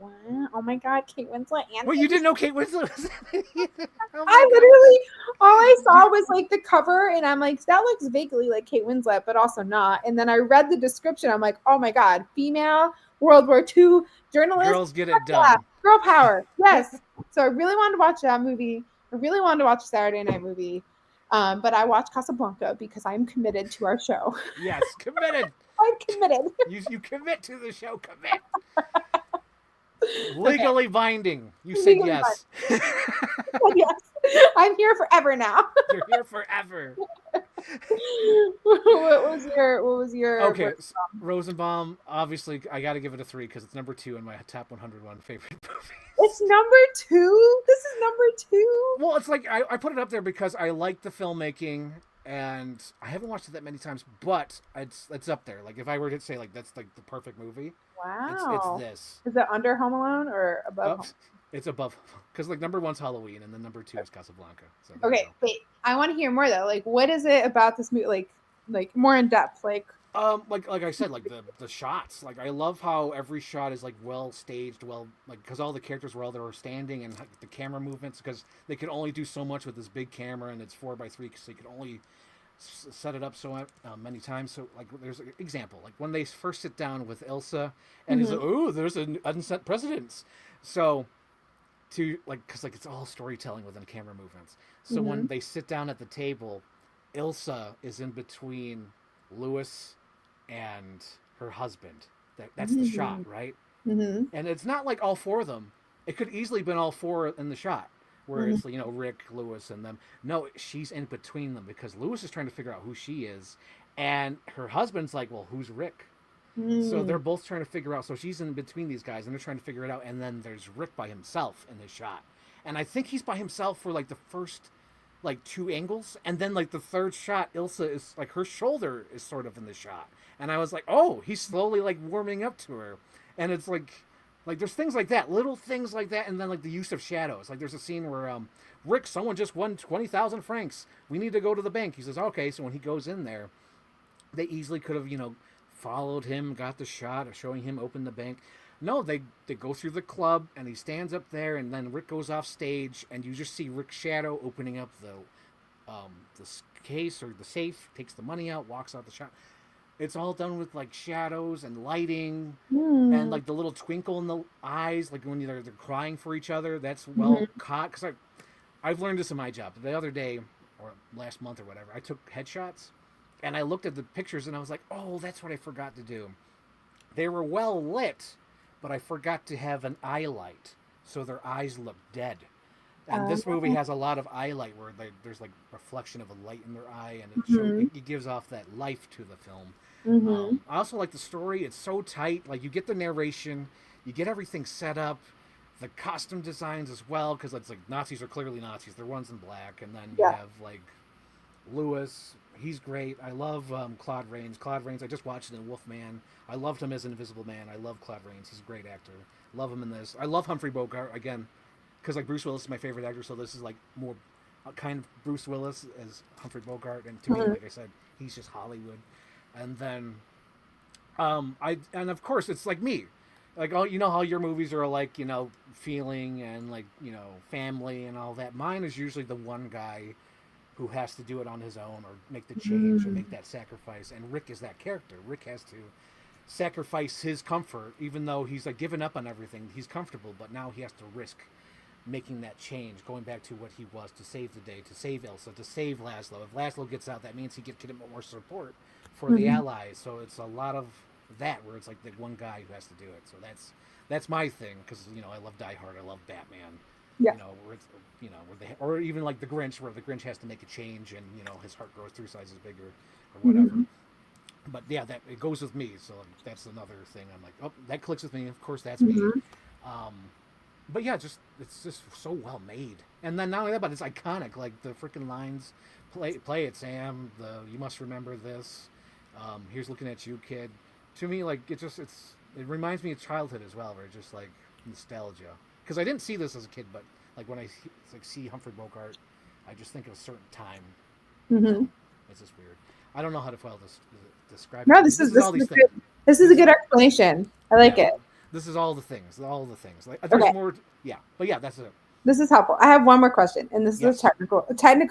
Wow. Oh my god, Kate Winslet and Wait, you Andy. didn't know Kate Winslet was in it? Oh my I gosh. literally all I saw was like the cover, and I'm like, that looks vaguely like Kate Winslet, but also not. And then I read the description. I'm like, oh my god, female World War II journalist. Girls get it Yeah, done. girl power. Yes. So I really wanted to watch that movie. I really wanted to watch a Saturday Night movie. But I watched Casablanca because I'm committed to our show. Yes, committed. I'm committed. You commit to the show. Commit. Okay. Legally binding. You said Legally yes. binding. Yes. I'm here forever now. You're here forever. What was your Okay, Rosenbaum. Obviously, I got to give it a 3 because it's number 2 in my top 101 favorite movies. It's number 2. This is number 2. Well, it's like I put it up there because I like the filmmaking, and I haven't watched it that many times, but it's up there. Like if I were to say like that's like the perfect movie, it's Wow. this. Is it under Home Alone or above Home? It's above because like number 1's Halloween, and then number 2 is Casablanca. So Okay, wait. I want to hear more though. Like, what is it about this movie? Like more in depth. like I said, like the shots. Like I love how every shot is like well staged, well like because all the characters were all there standing, and the camera movements because they could only do so much with this big camera, and it's 4x3, so you could only set it up so many times. So like there's an example, like when they first sit down with Ilsa, and he's like, oh, there's an unsent precedence. So to like because like it's all storytelling within camera movements. So when they sit down at the table, Ilsa is in between Lewis and her husband. That's the shot, right? Mm-hmm. And it's not like all 4 of them. It could easily been all 4 in the shot, where it's Rick, Lewis, and them. No, she's in between them because Lewis is trying to figure out who she is, and her husband's like, well, who's Rick? So they're both trying to figure out. So she's in between these guys, and they're trying to figure it out. And then there's Rick by himself in this shot, and I think he's by himself for like the first like 2 angles, and then like the third shot, Ilsa is like her shoulder is sort of in the shot, and I was like, oh, he's slowly like warming up to her, and it's like there's things like that, little things like that, and then like the use of shadows. Like there's a scene where Rick, someone just won 20,000 francs. We need to go to the bank. He says, okay. So when he goes in there, they easily could have followed him, got the shot of showing him open the bank. No, they go through the club, and he stands up there, and then Rick goes off stage, and you just see Rick's shadow opening up the case or the safe, takes the money out, walks out the shop. It's all done with like shadows and lighting, and like the little twinkle in the eyes, like when they're crying for each other. That's well caught because I've learned this in my job. The other day or last month or whatever, I took headshots, and I looked at the pictures, and I was like, oh, that's what I forgot to do. They were well lit, but I forgot to have an eye light, so their eyes look dead. And this movie has a lot of eye light where there's like reflection of a light in their eye, and it gives off that life to the film. I also like the story. It's so tight. Like you get the narration, you get everything set up, the costume designs as well, because it's like Nazis are clearly Nazis. They're ones in black, and then you have like Lewis. He's great. I love Claude Rains. Claude Rains, I just watched it in Wolfman. I loved him as Invisible Man. I love Claude Rains. He's a great actor. Love him in this. I love Humphrey Bogart again, because like Bruce Willis is my favorite actor, so this is like more kind of Bruce Willis as Humphrey Bogart, and to me, like I said, he's just Hollywood. And then, and of course it's like me, like all how your movies are like feeling and like family and all that. Mine is usually the one guy who has to do it on his own or make the change or make that sacrifice, and Rick is that character. Rick has to sacrifice his comfort, even though he's like given up on everything. He's comfortable, but now he has to risk making that change, going back to what he was, to save the day, to save Ilsa, to save Laszlo. If Laszlo gets out, that means he gets more support for the Allies. So it's a lot of that where it's like the one guy who has to do it. So that's my thing, because I love Die Hard, I love Batman. Yeah. Where it's or even like the Grinch, where the Grinch has to make a change, and his heart grows 3 sizes bigger or whatever. But yeah, that it goes with me. So that's another thing. I'm like, oh, that clicks with me. Of course, that's me. But yeah, it's just so well made. And then not only that, but it's iconic. Like the freaking lines, play it, Sam. You must remember this. Here's looking at you, kid. To me, like it reminds me of childhood as well, where it's just like nostalgia. because I didn't see this as a kid, but like when I like see Humphrey Bogart, I just think of a certain time. Mm-hmm. So it's just weird. I don't know how to describe it. No, This is all these things. This is a good explanation. I like it. This is all the things. All the things. Like there's Okay. more. Yeah, but yeah, that's it. This is helpful. I have one more question, and this is technical.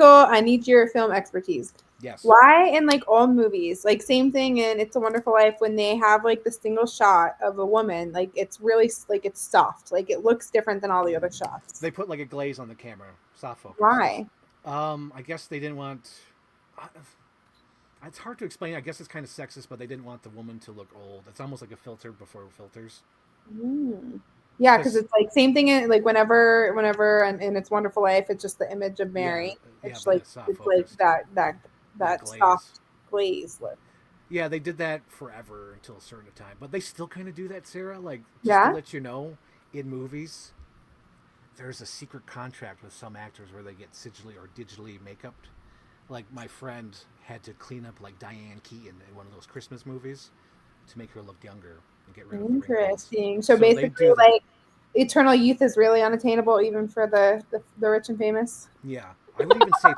I need your film expertise. Yes. Why in like old movies, like same thing in It's a Wonderful Life, when they have like the single shot of a woman, like it's really like it's soft, like it looks different than all the other shots. They put like a glaze on the camera, soft focus. Why? I guess they didn't want. It's hard to explain. I guess it's kind of sexist, but they didn't want the woman to look old. It's almost like a filter before filters. Yeah, because it's like same thing in like whenever in It's Wonderful Life, it's just the image of Mary. It's like that soft glaze look. Yeah, they did that forever until a certain time, but they still kind of do that, Sarah. Like just to let you know, in movies, there's a secret contract with some actors where they get digitally make-upped. Like my friend had to clean up like Diane Keaton in one of those Christmas movies to make her look younger and get rid of the wrinkles. Interesting. So basically, like eternal youth is really unattainable even for the rich and famous. Yeah, I would even say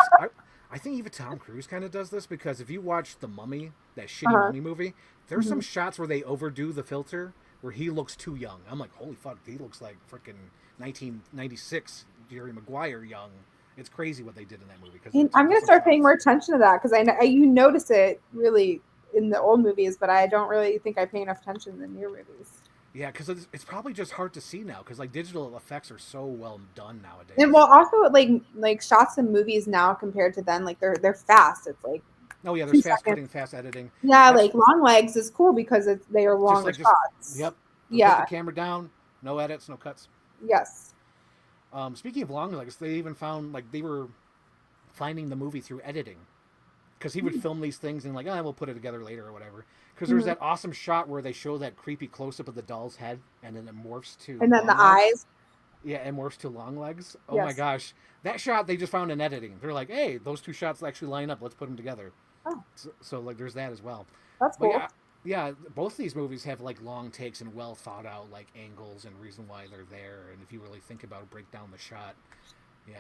I think even Tom Cruise kind of does this, because if you watch The Mummy, that shitty Mummy movie, there's some shots where they overdo the filter where he looks too young. I'm like, holy fuck, he looks like freaking 1996 Jerry Maguire young. It's crazy what they did in that movie. I'm going to start paying more attention to that, because you notice it really in the old movies, but I don't really think I pay enough attention in the new movies. Yeah, because it's probably just hard to see now, because like digital effects are so well done nowadays. And well, also like shots in movies now compared to then, like they're fast. It's like there's fast cutting, fast editing. Yeah, like Longlegs is cool because they are longer shots. Yep. Put the camera down, no edits, no cuts. Yes. Speaking of Longlegs, they even found like they were finding the movie through editing, because he would film these things and like, we'll put it together later or whatever. Because there's that awesome shot where they show that creepy close up of the doll's head, and then it morphs to and then the eyes. Yeah, it morphs to Longlegs. Oh my gosh, that shot they just found in editing. They're like, hey, those two shots actually line up. Let's put them together. Oh. So like, there's that as well. That's cool. Yeah, both of these movies have like long takes and well thought out like angles and reason why they're there. And if you really think about it, break down the shot. Yeah.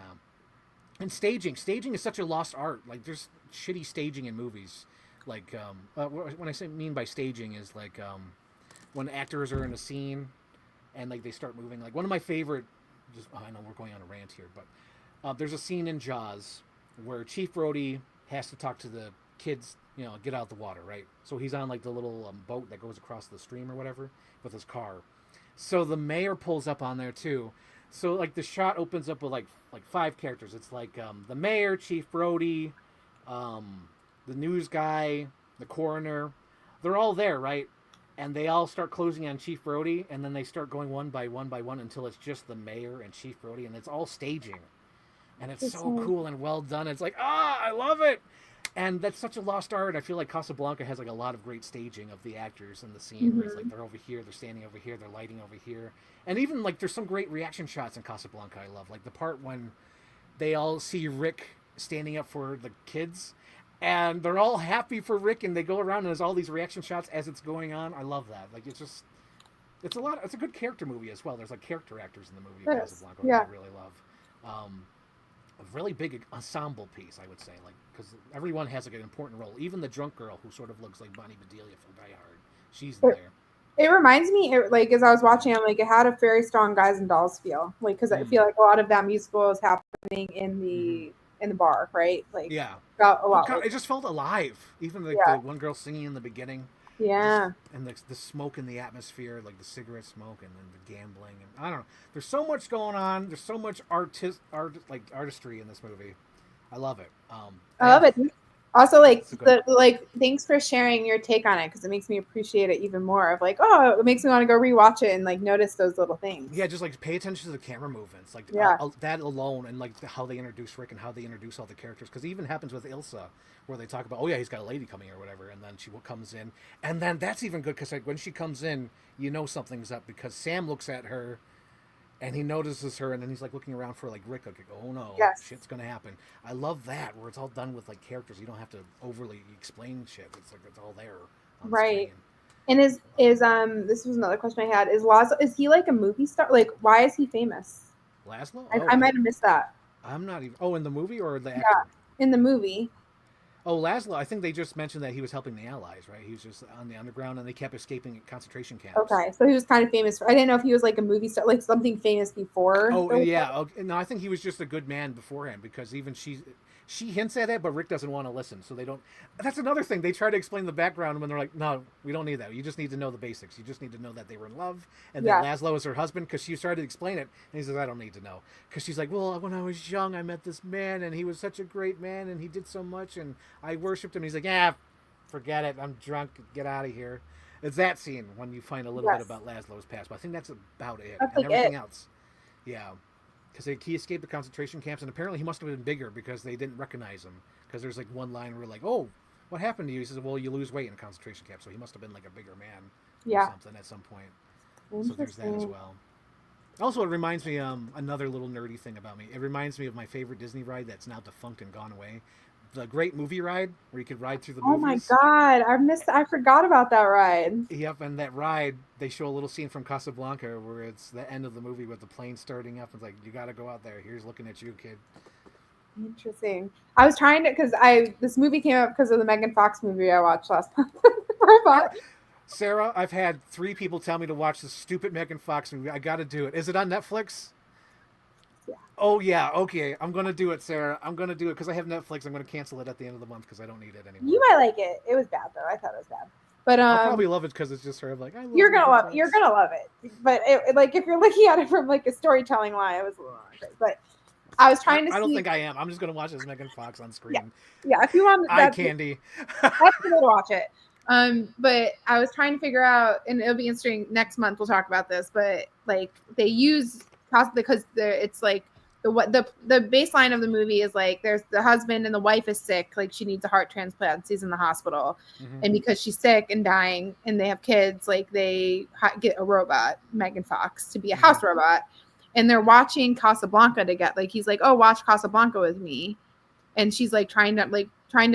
And staging is such a lost art. Like there's shitty staging in movies. Like when I mean by staging is like when actors are in a scene and like they start moving. Like one of my favorite, I know we're going on a rant here, but there's a scene in Jaws where Chief Brody has to talk to the kids, get out of the water, right? So he's on like the little boat that goes across the stream or whatever with his car. So the mayor pulls up on there too. So like the shot opens up with like 5 characters. It's like the mayor, Chief Brody, the news guy, the coroner. They're all there, right? And they all start closing on Chief Brody, and then they start going one by one until it's just the mayor and Chief Brody, and it's all staging. And it's so cool and well done. It's like, I love it. And that's such a lost art. I feel like Casablanca has like a lot of great staging of the actors in the scene. Mm-hmm. Where it's like they're over here, they're standing over here, they're lighting over here. And even like there's some great reaction shots in Casablanca I love. Like the part when they all see Rick standing up for the kids, and they're all happy for Rick, and they go around and there's all these reaction shots as it's going on. I love that. Like it's a good character movie as well. There's like character actors in the movie Casablanca I really love. A really big ensemble piece, I would say, like because everyone has like an important role. Even the drunk girl who sort of looks like Bonnie Bedelia from Die Hard, she's there. It reminds me, like as I was watching, I'm like, it had a very strong Guys and Dolls feel, like because I feel like a lot of that musical is happening in the bar, right? Like got a lot. It just felt alive. Even the one girl singing in the beginning. Yeah. And the smoke in the atmosphere, like the cigarette smoke, and then the gambling, and I don't know. There's so much going on. There's so much artistry in this movie. I love it. I love it. Also, like thanks for sharing your take on it, because it makes me appreciate it even more. Of like, it makes me want to go rewatch it and like notice those little things. Yeah, just like pay attention to the camera movements, like that alone, and like how they introduce Rick and how they introduce all the characters. Because it even happens with Ilsa, where they talk about, he's got a lady coming or whatever, and then she comes in, and then that's even good because like when she comes in, something's up because Sam looks at her. And he notices her, and then he's like looking around for like Rick. Like, oh no, shit's gonna happen. I love that where it's all done with like characters. You don't have to overly explain shit. It's like it's all there, on the screen. And is this was another question I had. Is Laszlo, is he like a movie star? Like, why is he famous? Laszlo? I might have missed that. I'm not even. Oh, in the movie or the actor? Yeah, in the movie. Oh, Laszlo. I think they just mentioned that he was helping the Allies, right? He was just on the underground, and they kept escaping concentration camps. Okay, so he was kind of famous. I didn't know if he was like a movie star, like something famous before. Oh yeah. Okay. No, I think he was just a good man beforehand because even she hints at it, but Rick doesn't want to listen, so they don't. That's another thing. They try to explain the background when they're like, "No, we don't need that. You just need to know the basics. You just need to know that they were in love and that Laszlo is her husband." Because she started to explain it, and he says, "I don't need to know." Because she's like, "Well, when I was young, I met this man, and he was such a great man, and he did so much, and I worshipped him." And he's like, "Yeah, forget it. I'm drunk. Get out of here." It's that scene when you find a little bit about Laszlo's past, but I think that's about it. That's and everything else, yeah. Because he escaped the concentration camps, and apparently he must have been bigger because they didn't recognize him. Because there's like one line where like, "Oh, what happened to you?" He says, "Well, you lose weight in a concentration camp," so he must have been like a bigger man, or something at some point. So there's that as well. Also, it reminds me another little nerdy thing about me. It reminds me of my favorite Disney ride that's now defunct and gone away. The Great Movie Ride, where you could ride through the movies. Oh my god, I forgot about that ride. Yep, and that ride, they show a little scene from Casablanca where it's the end of the movie with the plane starting up. It's like, you got to go out there. Here's looking at you, kid. Interesting. I was trying to, because this movie came up because of the Megan Fox movie I watched last month. Sarah, I've had 3 people tell me to watch this stupid Megan Fox movie. I got to do it. Is it on Netflix? Yeah. Oh, yeah. Okay. I'm going to do it, Sarah. I'm going to do it because I have Netflix. I'm going to cancel it at the end of the month because I don't need it anymore. You might like it. It was bad, though. I thought it was bad. But I'll probably love it because it's just sort of like, I love you're gonna love it. But like if you're looking at it from like a storytelling line, it was a little great. But I was trying to. I don't think I am. I'm just gonna watch this Megan Fox on screen. Yeah. If you want eye candy, that's the way to watch it. But I was trying to figure out, and it'll be interesting. Next month we'll talk about this. But like they use because it's like the baseline of the movie is like there's the husband and the wife is sick, like she needs a heart transplant, she's in the hospital, and because she's sick and dying and they have kids, like they get a robot, Megan Fox, to be a house robot, and they're watching Casablanca together. Like he's like, "Oh, watch Casablanca with me," and she's like trying to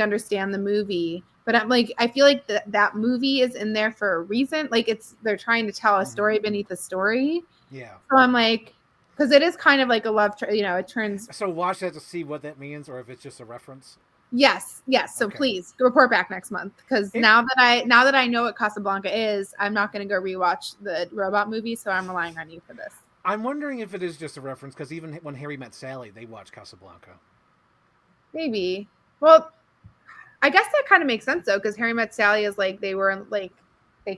understand the movie. But I'm like, I feel like that movie is in there for a reason. Like they're trying to tell a story beneath the story. Yeah. So I'm like, because it is kind of like a love, it turns. So watch that to see what that means, or if it's just a reference. Yes. So please report back next month, because now that I know what Casablanca is, I'm not going to go rewatch the robot movie. So I'm relying on you for this. I'm wondering if it is just a reference, because even when Harry Met Sally, they watched Casablanca. Maybe. Well, I guess that kind of makes sense though, because Harry Met Sally is like they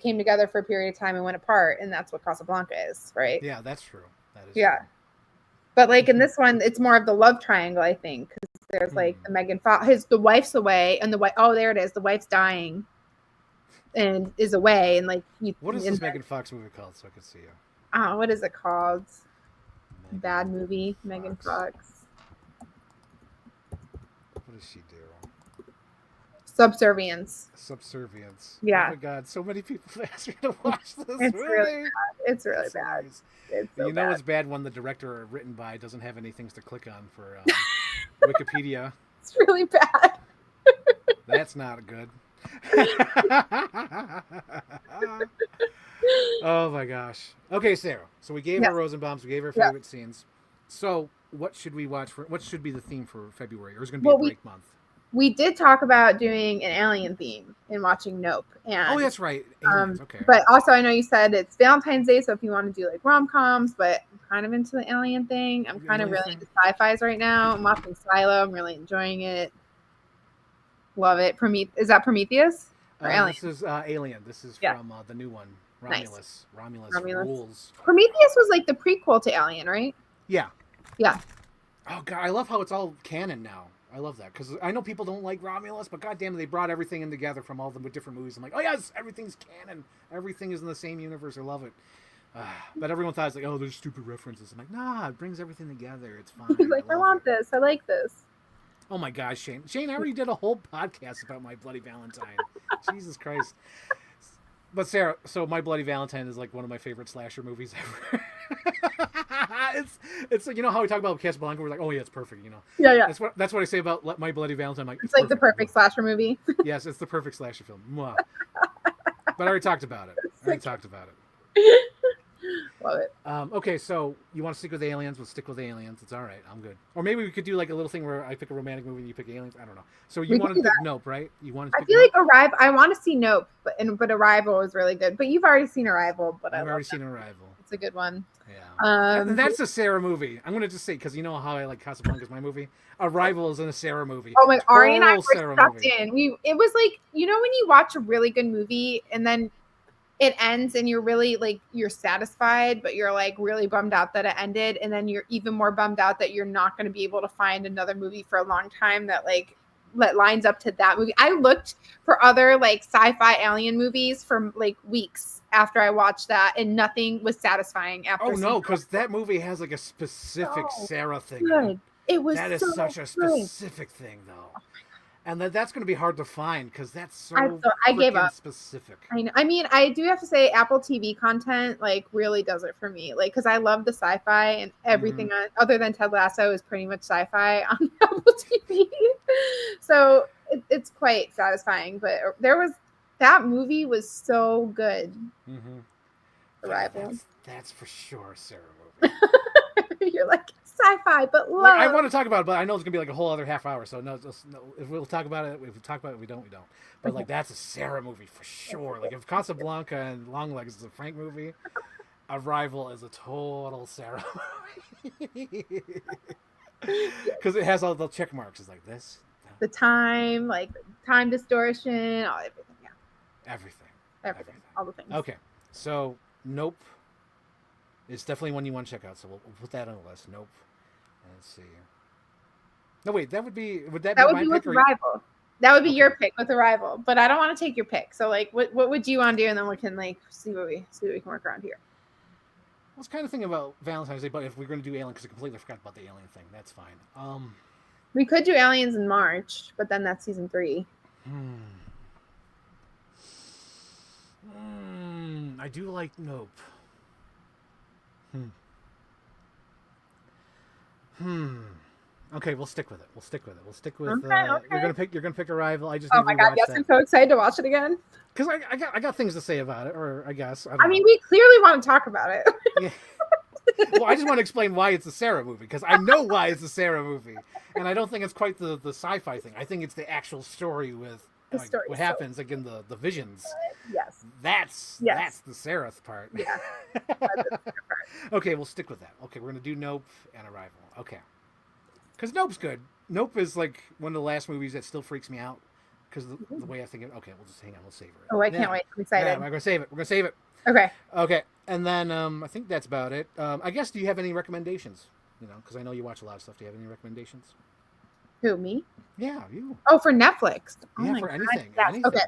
came together for a period of time and went apart, and that's what Casablanca is, right? Yeah, that's true. That is true. But like in this one, it's more of the love triangle, I think, because there's like the Megan Fox, the wife's away, and the wife. Oh, there it is. The wife's dying, and is away, and like. What is this Megan Fox movie called? So I can see you. Oh, what is it called? Bad movie, Megan Fox. What does she do? Subservience. Yeah. Oh my God, so many people asked me to watch this movie. It's really bad. Nice. It's so bad. It's bad when the director or written by doesn't have any things to click on for Wikipedia. It's really bad. That's not good. Oh my gosh. Okay, Sarah. So we gave our Rosenbaums, we gave our favorite scenes. So what should we watch what should be the theme for February? Or is it going to be a break month? We did talk about doing an alien theme and watching Nope. And, that's right. Aliens, okay. But also, I know you said it's Valentine's Day, so if you want to do like rom-coms, but I'm kind of into the alien thing. I'm kind of really into sci-fis right now. I'm watching Silo. I'm really enjoying it. Love it. Is that Prometheus or Alien? This is Alien. This is from the new one. Romulus. Nice. Romulus rules. Prometheus was like the prequel to Alien, right? Yeah. Yeah. Oh God, I love how it's all canon now. I love that because I know people don't like Romulus, but goddamn, they brought everything in together from all the different movies. I'm like, oh yes, everything's canon. Everything is in the same universe. I love it. But everyone thought it's like, oh, there's stupid references. I'm like, nah, it brings everything together. It's fine. He's like, I want this. I like this. Oh my gosh, Shane. Shane, I already did a whole podcast about My Bloody Valentine. Jesus Christ. But Sarah, so My Bloody Valentine is like one of my favorite slasher movies ever. It's like, you know how we talk about Casablanca, we're like, oh yeah, it's perfect, you know. Yeah. That's what I say about My Bloody Valentine. Like, it's like perfect. The perfect slasher movie. Yes, it's the perfect slasher film. But I already talked about it. Love it. Okay, so you want to stick with aliens? We'll stick with aliens. It's all right. I'm good. Or maybe we could do like a little thing where I pick a romantic movie and you pick aliens. I don't know. So you want to pick Nope, right? You want to I pick feel Nope? like Arrival. I want to see Nope, but Arrival is really good. But you've already seen Arrival. But I've already seen Arrival. It's a good one. Yeah. That's a Sarah movie. I'm gonna just say because you know how I like Casablanca is my movie. Arrival is in a Sarah movie. Oh my! Ari and I were sucked in. It was like, you know, when you watch a really good movie and then it ends and you're really like, you're satisfied, but you're like really bummed out that it ended, and then you're even more bummed out that you're not going to be able to find another movie for a long time that lines up to that movie. I looked for other like sci-fi alien movies for like weeks after I watched that, and nothing was satisfying after. Oh no, because that movie has like a specific Sarah thing. Good. It was that is such a specific thing though. And that's going to be hard to find because that's so I gave up. Specific. I know. I mean, I do have to say Apple TV content like really does it for me. Like, because I love the sci-fi and everything other than Ted Lasso is pretty much sci-fi on Apple TV. So it's quite satisfying. But that movie was so good. Arrival. That's for sure, Sarah movie. You're like sci-fi, but love. I want to talk about it, but I know it's gonna be like a whole other half hour. So no, if we'll talk about it, if we talk about it, we don't. But like that's a Sarah movie for sure. Like if Casablanca and Longlegs is a Frank movie, Arrival is a total Sarah movie because it has all the check marks. It's like this, the time, like time distortion, everything. Yeah, everything, all the things. Okay, so Nope. It's definitely one you want to check out, so we'll put that on the list. Nope. Let's see. No, wait. Would that be with Arrival? That would be your pick with Arrival, but I don't want to take your pick. So, like, what would you want to do, and then we can like see what we can work around here. I was kind of thinking about Valentine's Day, but if we're going to do Alien, because I completely forgot about the Alien thing, that's fine. We could do Aliens in March, but then that's season 3. I do like Nope. Okay, we'll stick with it. We'll stick with. Okay. You're gonna pick Arrival. I just. Oh my god! Yes, I'm so excited to watch it again. Because I got things to say about it, or I guess. I mean, we clearly want to talk about it. Yeah. Well, I just want to explain why it's a Sarah movie, because I know why it's a Sarah movie, and I don't think it's quite the sci-fi thing. I think it's the actual story with what happens, like in the visions. Yes. That's the Sarah part. Yeah. Okay, we'll stick with that. Okay, we're gonna do Nope and Arrival. Okay. Because Nope's good. Nope is like one of the last movies that still freaks me out because the way I think it. Okay, we'll just hang on. We'll save it. Oh, I can't wait. I'm excited. Yeah, we're gonna save it. Okay, and then I think that's about it. I guess, do you have any recommendations? You know, because I know you watch a lot of stuff. Do you have any recommendations? Who, me? Yeah, you. Oh, for Netflix. Oh yeah, my for God. anything. Yes. Anything. Okay.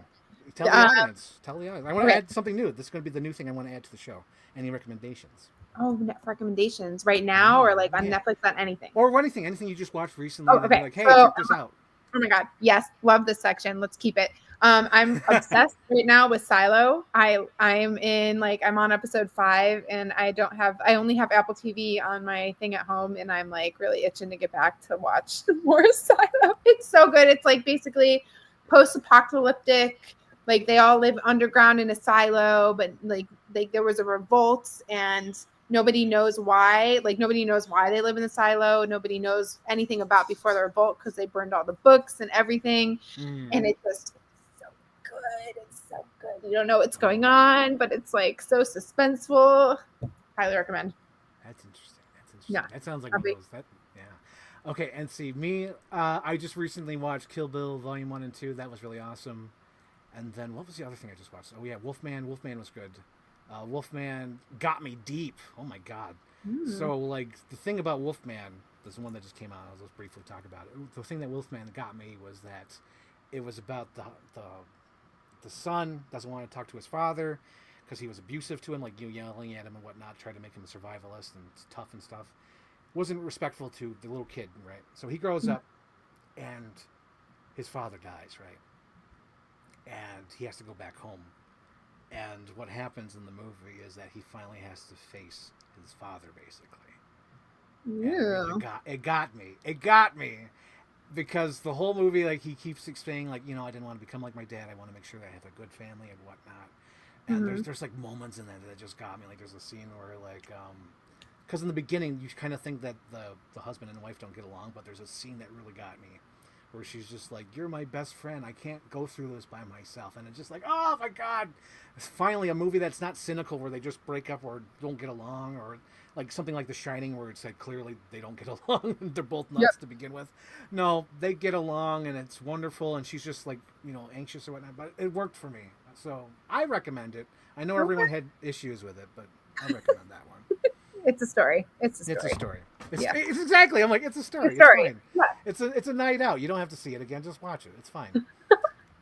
Tell the audience. I want to add something new. This is going to be the new thing I want to add to the show. Any recommendations? Oh, recommendations right now, or like on Netflix, on anything, or anything you just watched recently. Oh, okay. Like, hey, check this out. Oh my god, yes, love this section. Let's keep it. I'm obsessed right now with Silo. I'm on episode 5, and I only have Apple TV on my thing at home, and I'm like really itching to get back to watch more Silo. It's so good. It's like basically post-apocalyptic. Like they all live underground in a silo, but like there was a revolt and nobody knows why. Like nobody knows why they live in the silo. Nobody knows anything about before the revolt because they burned all the books and everything. And it's just so good. It's so good. You don't know what's going on, but it's like so suspenseful. Highly recommend. That's interesting. Yeah. That sounds like one of those. Yeah. Okay, and see me. I just recently watched Kill Bill Volume 1 and 2. That was really awesome. And then what was the other thing I just watched? Oh yeah, Wolfman. Wolfman was good. Wolfman got me deep. Oh my god. So like the thing about Wolfman, this is one that just came out. I'll just briefly talk about it. The thing that Wolfman got me was that it was about the son doesn't want to talk to his father because he was abusive to him, like yelling at him and whatnot, tried to make him a survivalist and tough and stuff. Wasn't respectful to the little kid, right? So he grows up and his father dies, right? And he has to go back home. And what happens in the movie is that he finally has to face his father, basically. Yeah. It got me. Because the whole movie, like, he keeps saying, like, I didn't want to become like my dad. I want to make sure that I have a good family and whatnot. And there's like moments in there that just got me. Like there's a scene where like because in the beginning you kind of think that the husband and wife don't get along, but there's a scene that really got me where she's just like, "You're my best friend. I can't go through this by myself." And it's just like, oh my god, it's finally a movie that's not cynical where they just break up or don't get along, or like something like The Shining where it's like clearly they don't get along and they're both nuts to begin with. No, they get along and it's wonderful, and she's just like, you know, anxious or whatnot, but it worked for me. So I recommend it. I know everyone had issues with it, but I recommend that one. It's a story. It's a story. It's a story. It's exactly. I'm like, it's a story. It's fine. Yeah. It's a night out. You don't have to see it again. Just watch it. It's fine.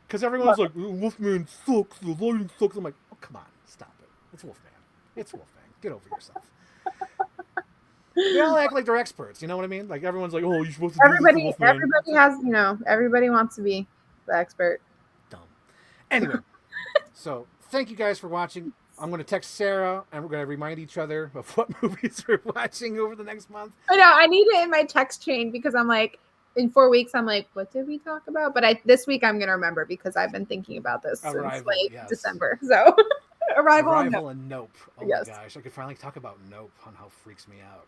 Because everyone's like, Wolfman sucks. The lion sucks. I'm like, oh, come on. Stop it. It's Wolfman. It's Wolfman. Get over yourself. They all act like they're experts. You know what I mean? Like everyone's like, oh, you're supposed to do this to Wolfman. Everybody has, you know, everybody wants to be the expert. Dumb. Anyway, so thank you guys for watching. I'm going to text Sarah, and we're going to remind each other of what movies we're watching over the next month. I know. I need it in my text chain because I'm like, in 4 weeks, I'm like, what did we talk about? But this week, I'm going to remember because I've been thinking about this since like December. So, Arrival and Nope. Oh my gosh, I could finally talk about Nope on how it freaks me out.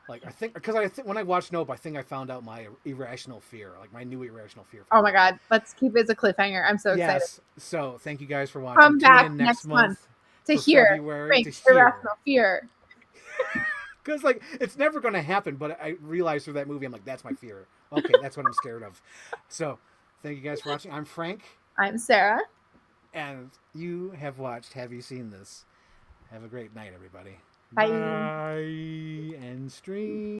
Like I think when I watched Nope, I think I found out my irrational fear, like my new irrational fear. Oh my god, let's keep it as a cliffhanger. I'm so excited. Yes. So thank you guys for watching. Come back next month to hear Frank's irrational fear. Because like it's never going to happen, but I realized through that movie, I'm like, that's my fear. Okay, that's what I'm scared of. So thank you guys for watching. I'm Frank. I'm Sarah. And you have watched Have You Seen This? Have a great night, everybody. Bye. Bye and stream.